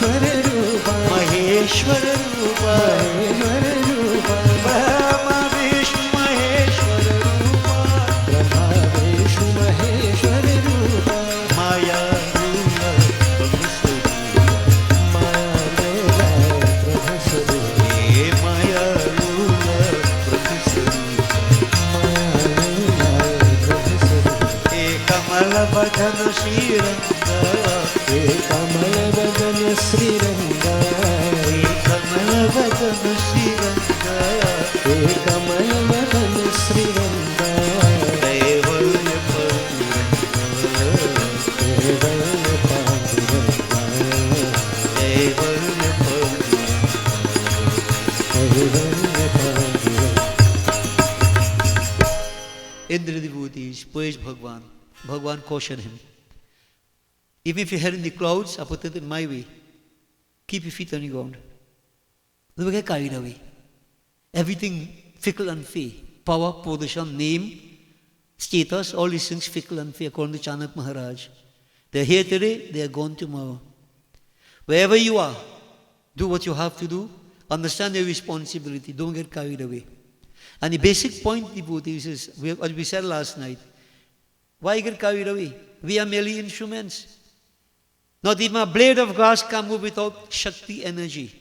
Maheshwar Rupa, Maheshwar Rupa, Maheshwar Rupa, Brahma Vishnu Maheshwar Rupa, Brahma Vishnu Maheshwar Rupa, Maya Rula Brahma Swarupa, Maya Rula Brahma Swarupa. Vatan Sri Ranga,
He Kamal Vadan Sri Ranga,
Kamal Vatan Sri Ranga,
He Kamal Vadan Sri Ranga,
Devarya Panduranga,
Devarya Panduranga,
Devarya
Devarya Panduranga.
Indra devotees, praise Bhagwan. Bhagwan cautioned him. Even if you're heading the clouds, I put it in my way. Keep your feet on the ground. Don't get carried away. Everything fickle and fair. Power, position, name, status, all these things fickle and fair according to Chanak Maharaj. They're here today, they are gone tomorrow. Wherever you are, do what you have to do. Understand your responsibility. Don't get carried away. And the basic point, devotees, is, as we said last night, why get carried away? We are merely instruments. Not even a blade of grass can move without Shakti energy.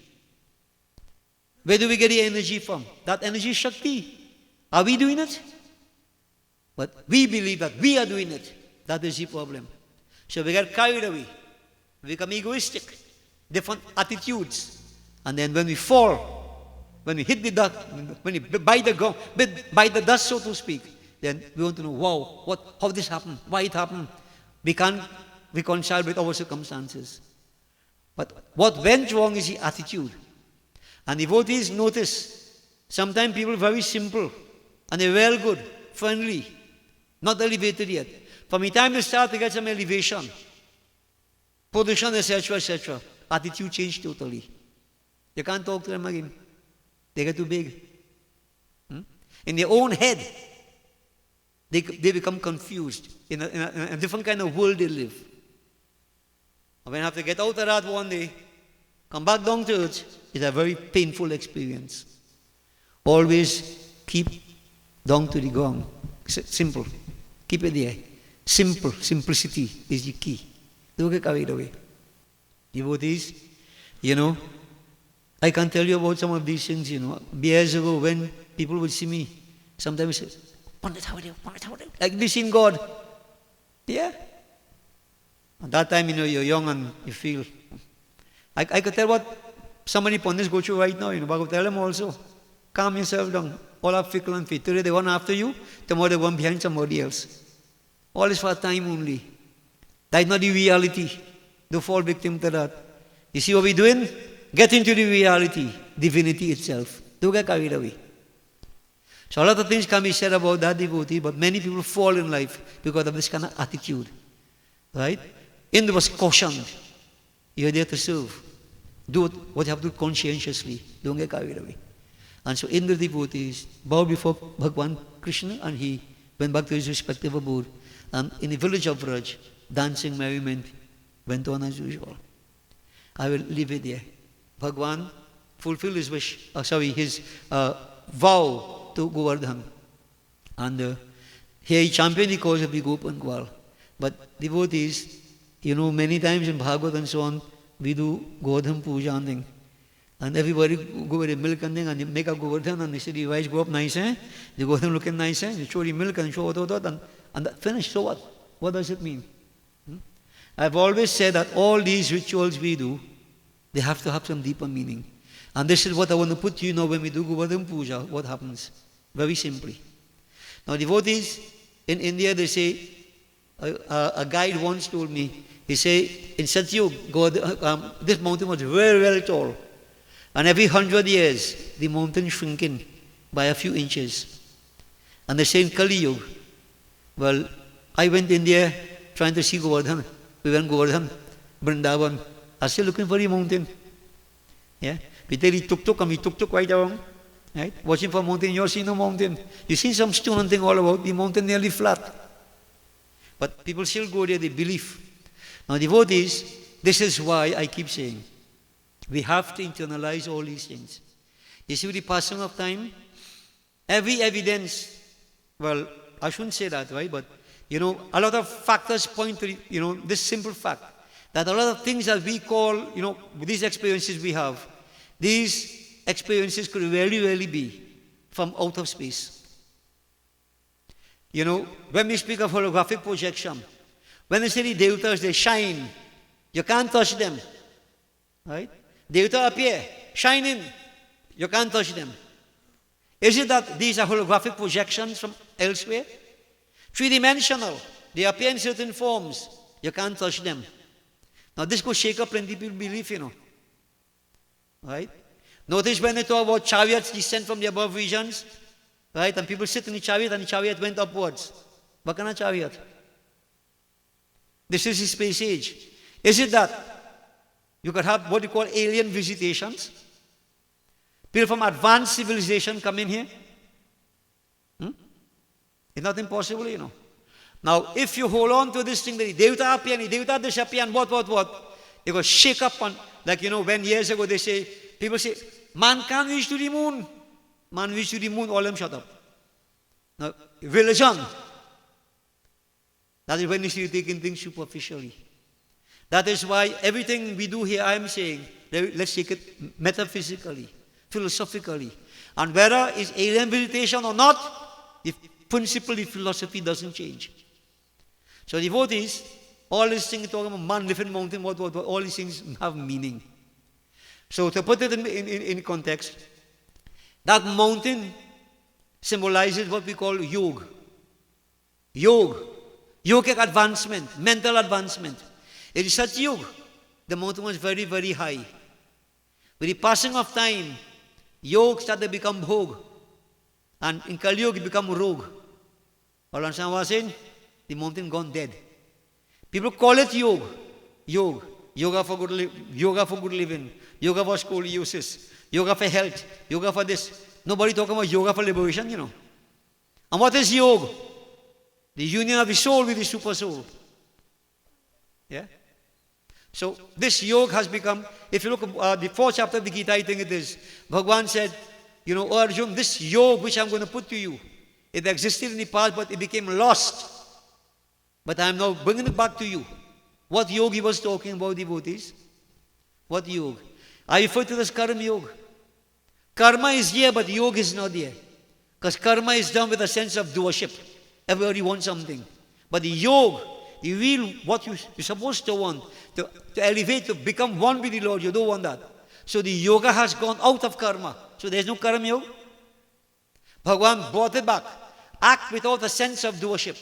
Where do we get the energy from? That energy is Shakti. Are we doing it? But we believe that we are doing it. That is the problem. So we get carried away. We become egoistic. Different attitudes. And then when we fall, when we hit the dust, when we bite the dust, so to speak, then we want to know, wow, how this happened, why it happened. We can't reconcile with our circumstances. But what went wrong is the attitude. And devotees notice, sometimes people are very simple, and they're well good, friendly, not elevated yet. From the time they start to get some elevation, position, etc., etc., attitude change totally. You can't talk to them again. They get too big. In their own head, they become confused. In a different kind of world they live. And when I have to get out of that one day, come back down to earth, it's a very painful experience. Always keep down to the ground. Simple. Keep it there. Simple. Simplicity is the key. Don't get carried away. Devotees, I can tell you about some of these things, years ago when people would see me, sometimes say, Pundit, Hardeo, like we seen God. Yeah. At that time, you're young and you feel. I could tell what somebody Pundits go through right now, but I could tell them also, calm yourself down. All are fickle and fit. Today they run after you, tomorrow they run behind somebody else. All is for a time only. That is not the reality. Don't fall victim to that. You see what we're doing? Get into the reality, divinity itself. Don't get carried away. So a lot of things can be said about that devotee, but many people fall in life because of this kind of attitude. Right? Indra was cautioned. You're there to serve. Do what you have to do conscientiously. Don't get carried away. And so Indra devotees bowed before Bhagwan Krishna and he went back to his respective abode. And in the village of Vraj, dancing merriment went on as usual. I will leave it there. Bhagwan fulfilled his wish, his vow to Govardhan. And here he championed the cause of the Gop and Gwal. But devotees, many times in Bhagavad and so on, we do Govardhan Puja and thing. And everybody go with the milk and thing and they make a Govardhan and they say the rice go up nice, the Govardhan looking nice, they show the milk and show and that finished. So what? What does it mean? I've always said that all these rituals we do, they have to have some deeper meaning. And this is what I want to put to you now when we do Govardhan Puja, what happens? Very simply. Now devotees, in India they say, a guide once told me, he said, in Satyug, this mountain was very, very tall. And every 100 years, the mountain shrinking by a few inches. And they say in Kali Yuga, well, I went in India trying to see Govardhan. We went Govardhan, Vrindavan. I was still looking for the mountain. Yeah? We take the tuk-tuk and we tuk-tuk right around. Right? Watching for a mountain, you're seeing no mountain. You see some stone and thing all about, the mountain nearly flat. But people still go there, they believe. Now devotees, this is why I keep saying, we have to internalize all these things. You see, with the passing of time, every evidence, well, I shouldn't say that, right? But, a lot of factors point to, this simple fact, that a lot of things that we call, these experiences we have, these experiences could really be from out of space. When we speak of holographic projection, When they say the devatas, they shine. You can't touch them. Right? Devata appear, shine in. You can't touch them. Is it that these are holographic projections from elsewhere? Three-dimensional. They appear in certain forms. You can't touch them. Now this could shake up plenty people's belief, Right? Notice when they talk about chariots descend from the above regions, right? And people sit in the chariot and the chariot went upwards. What kind of chariot? This is the space age. Is it that you could have what you call alien visitations? People from advanced civilization come in here? It's not impossible, Now, if you hold on to this thing, that the Devata appear and the Devata disappear and what, it will shake up on, like, when years ago people say, man can't reach to the moon. Man reach to the moon, all them shut up. Now, religion, that is when you see you taking things superficially. That is why everything we do here, I am saying, let's take it metaphysically, philosophically. And whether it's alien visitation or not, the principle of philosophy doesn't change. So devotees, all these things talking about man, different mountain, what, all these things have meaning. So to put it in context, that mountain symbolizes what we call yoga. Yogic advancement, mental advancement. In such yoga, the mountain was very, very high. With the passing of time, yoga started to become bhog. And in Kali Yuga, it become rogue. All understand what I'm saying? The mountain gone dead. People call it yoga. Yoga for good living. Yoga for scoliosis. Yoga for health. Yoga for this. Nobody talking about yoga for liberation, And what is yoga? The union of the soul with the super soul. Yeah? So this yoga has become, if you look at the 4th chapter of the Gita, I think it is, Bhagavan said, "O Arjun, this yoga which I'm going to put to you, it existed in the past, but it became lost. But I am now bringing it back to you." What yoga he was talking about, devotees? What yoga? I refer to this karma yoga. Karma is here, but yoga is not here. Because karma is done with a sense of doership. Everybody wants something. But the yoga, the real, what you're supposed to want, to elevate, to become one with the Lord, you don't want that. So the yoga has gone out of karma. So there's no karma yoga. Bhagavan brought it back. Act without a sense of doership.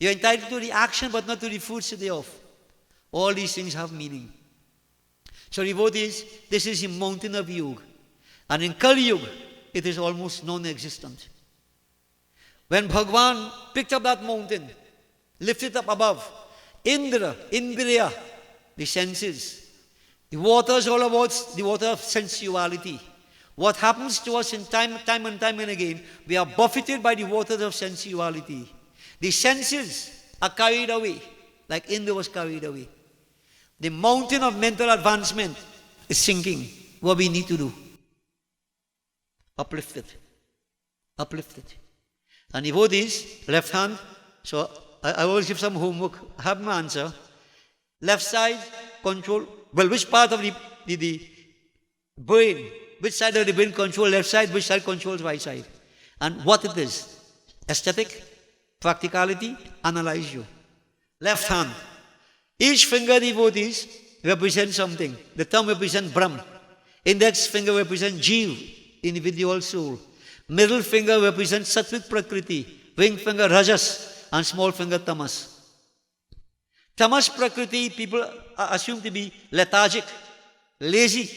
You're entitled to the action, but not to the fruits thereof. All these things have meaning. So devotees, this is the mountain of yoga. And in Kali Yuga, it is almost non-existent. When Bhagavan picked up that mountain, lifted up above, Indriya, the senses, the water is all about the water of sensuality. What happens to us in time and again, we are buffeted by the waters of sensuality. The senses are carried away, like Indra was carried away. The mountain of mental advancement is sinking. What we need to do? Uplift it. And devotees, left hand, so I always give some homework, have my answer. Left side, control, well, which part of the brain, which side of the brain control left side, which side controls right side. And what it is, aesthetic, practicality, analyze you. Left hand. Each finger, devotees, represents something. The thumb represents Brahm. Index finger represents Jeev, individual soul. Middle finger represents Sattvic Prakriti. Ring finger Rajas and small finger Tamas. Tamas Prakriti, people are assumed to be lethargic, lazy.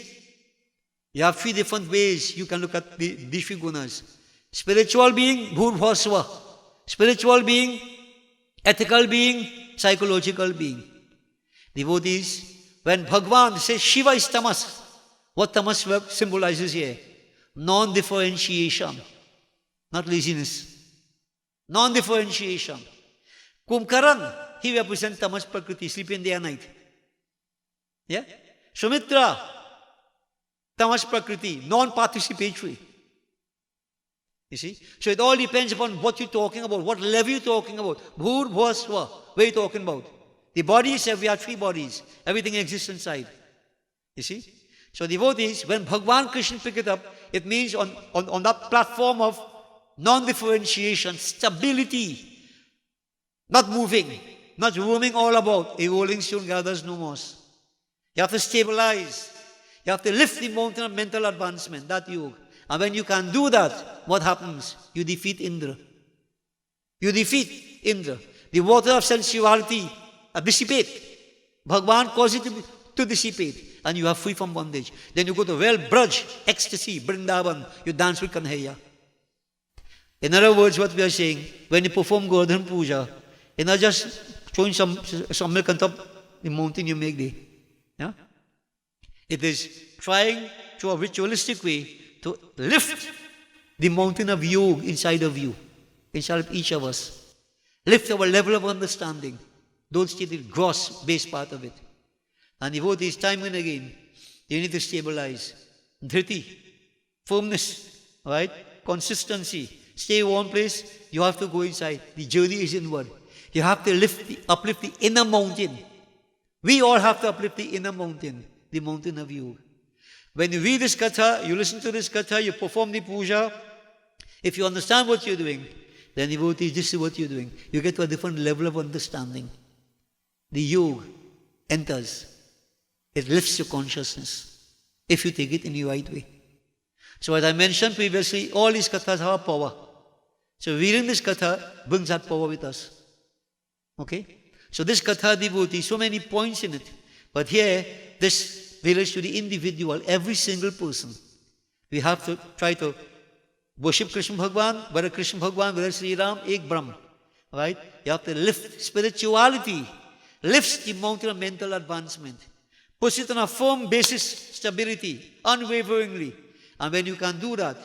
You have 3 different ways you can look at these 3 gunas. Spiritual being, Bhurvasva. Spiritual being, ethical being, psychological being. Devotees, when Bhagavan says Shiva is tamas, what tamas symbolizes here? Non-differentiation, not laziness. Non-differentiation. Kumkaran, he represents tamas prakriti, sleeping day and night. Yeah? Sumitra, tamas prakriti, non-participatory. You see? So it all depends upon what you're talking about, what level you're talking about. Bhur, Bhasva, what are you talking about? The body itself, we have 3 bodies. Everything exists inside. You see? So devotees, when Bhagavan Krishna pick it up, it means on that platform of non-differentiation, stability, not moving. not roaming all about. A rolling stone gathers no moss. You have to stabilize. You have to lift the mountain of mental advancement, that yoga. And when you can do that, what happens? You defeat Indra. You defeat Indra. The water of sensuality dissipate. Bhagavan causes it to dissipate. And you are free from bondage. Then you go to well-brudge, ecstasy, Vrindavan. You dance with Kanhaiya. In other words, what we are saying, when you perform Govardhan Puja, you're not just throwing some milk on top the mountain you make there. Yeah? It is trying through a ritualistic way to lift the mountain of yoga inside of you, inside of each of us. Lift our level of understanding. Don't stay the gross base part of it. And devotees, time and again, you need to stabilize. Dhriti, firmness, right? Consistency. Stay in one place, you have to go inside. The journey is inward. You have to uplift the inner mountain. We all have to uplift the inner mountain, the mountain of yoga. When you read this Katha, you listen to this Katha, you perform the puja, if you understand what you're doing, then devotees, this is what you're doing. You get to a different level of understanding. The yoga enters. It lifts your consciousness, if you take it in the right way. So as I mentioned previously, all these Kathas have power. So reading this Katha brings that power with us. Okay? So this Katha, devotee, so many points in it. But here, this relates to the individual, every single person. We have to try to worship Krishna Bhagavan, whether Krishna Bhagavan, whether Sri Ram, Ek Brahm. Right? You have to lift spirituality, lifts the mountain of mental advancement, puts it on a firm basis, stability, unwaveringly. And when you can do that,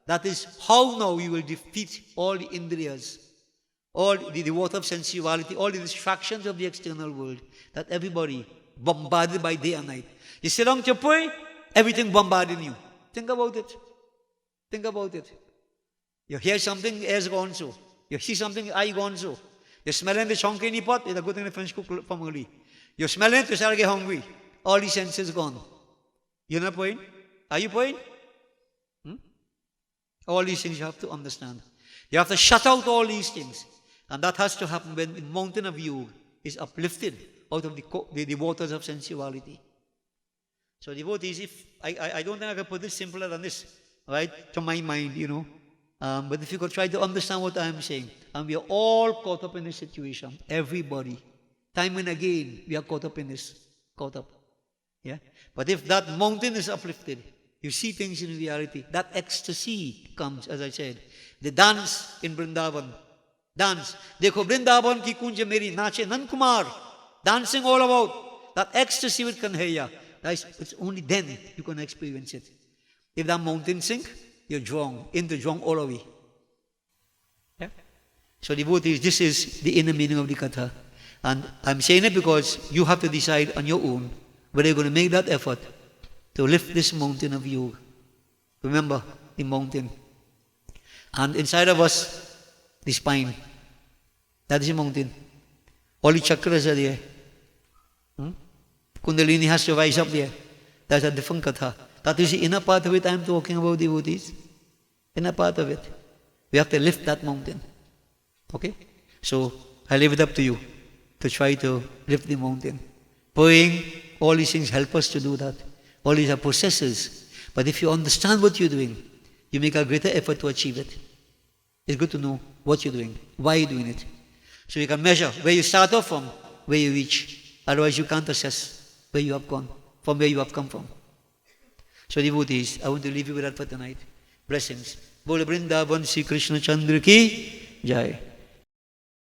that is how now you will defeat all the indriyas, all the water of sensuality, all the distractions of the external world, that everybody bombarded by day and night. You sit down to pray, everything bombarding you. Think about it. Think about it. You hear something, air's gone so. You see something, eye gone so. You're smelling the chonky in the pot, it's a good thing the French cook from early. You're smelling it, you start to get hungry. All the senses gone. You're not praying? Are you praying? All these things you have to understand. You have to shut out all these things. And that has to happen when the mountain of yoga is uplifted out of the waters of sensuality. So devotees, if I don't think I can put this simpler than this, right, to my mind, but if you could try to understand what I am saying, and we are all caught up in this situation, everybody, time and again, we are caught up in this, yeah. But if that mountain is uplifted, you see things in reality. That ecstasy comes, as I said. The dance in Vrindavan. Dance. Dekho Vrindavan ki kunja meri nache Nand Kumar. Dancing all about. That ecstasy with Kanhaiya. It's only then you can experience it. If that mountain sink, you're drawn all the way. Yeah? So devotees, this is the inner meaning of the Katha. And I'm saying it because you have to decide on your own whether you're going to make that effort to lift this mountain of yoga. Remember, the mountain. And inside of us, the spine. That is a mountain. All the chakras are there. Kundalini has to rise up there. That's a different Katha. That is the inner part of it I'm talking about, devotees. Inner part of it. We have to lift that mountain. Okay? So, I leave it up to you to try to lift the mountain. Praying, all these things help us to do that. All these are processes. But if you understand what you're doing, you make a greater effort to achieve it. It's good to know what you're doing, why you're doing it. So you can measure where you start off from, where you reach. Otherwise you can't assess where you have gone, from where you have come from. So devotees, I want to leave you with that for tonight. Blessings. Bole Vrindavan Sri Krishna Chandra ki Jai.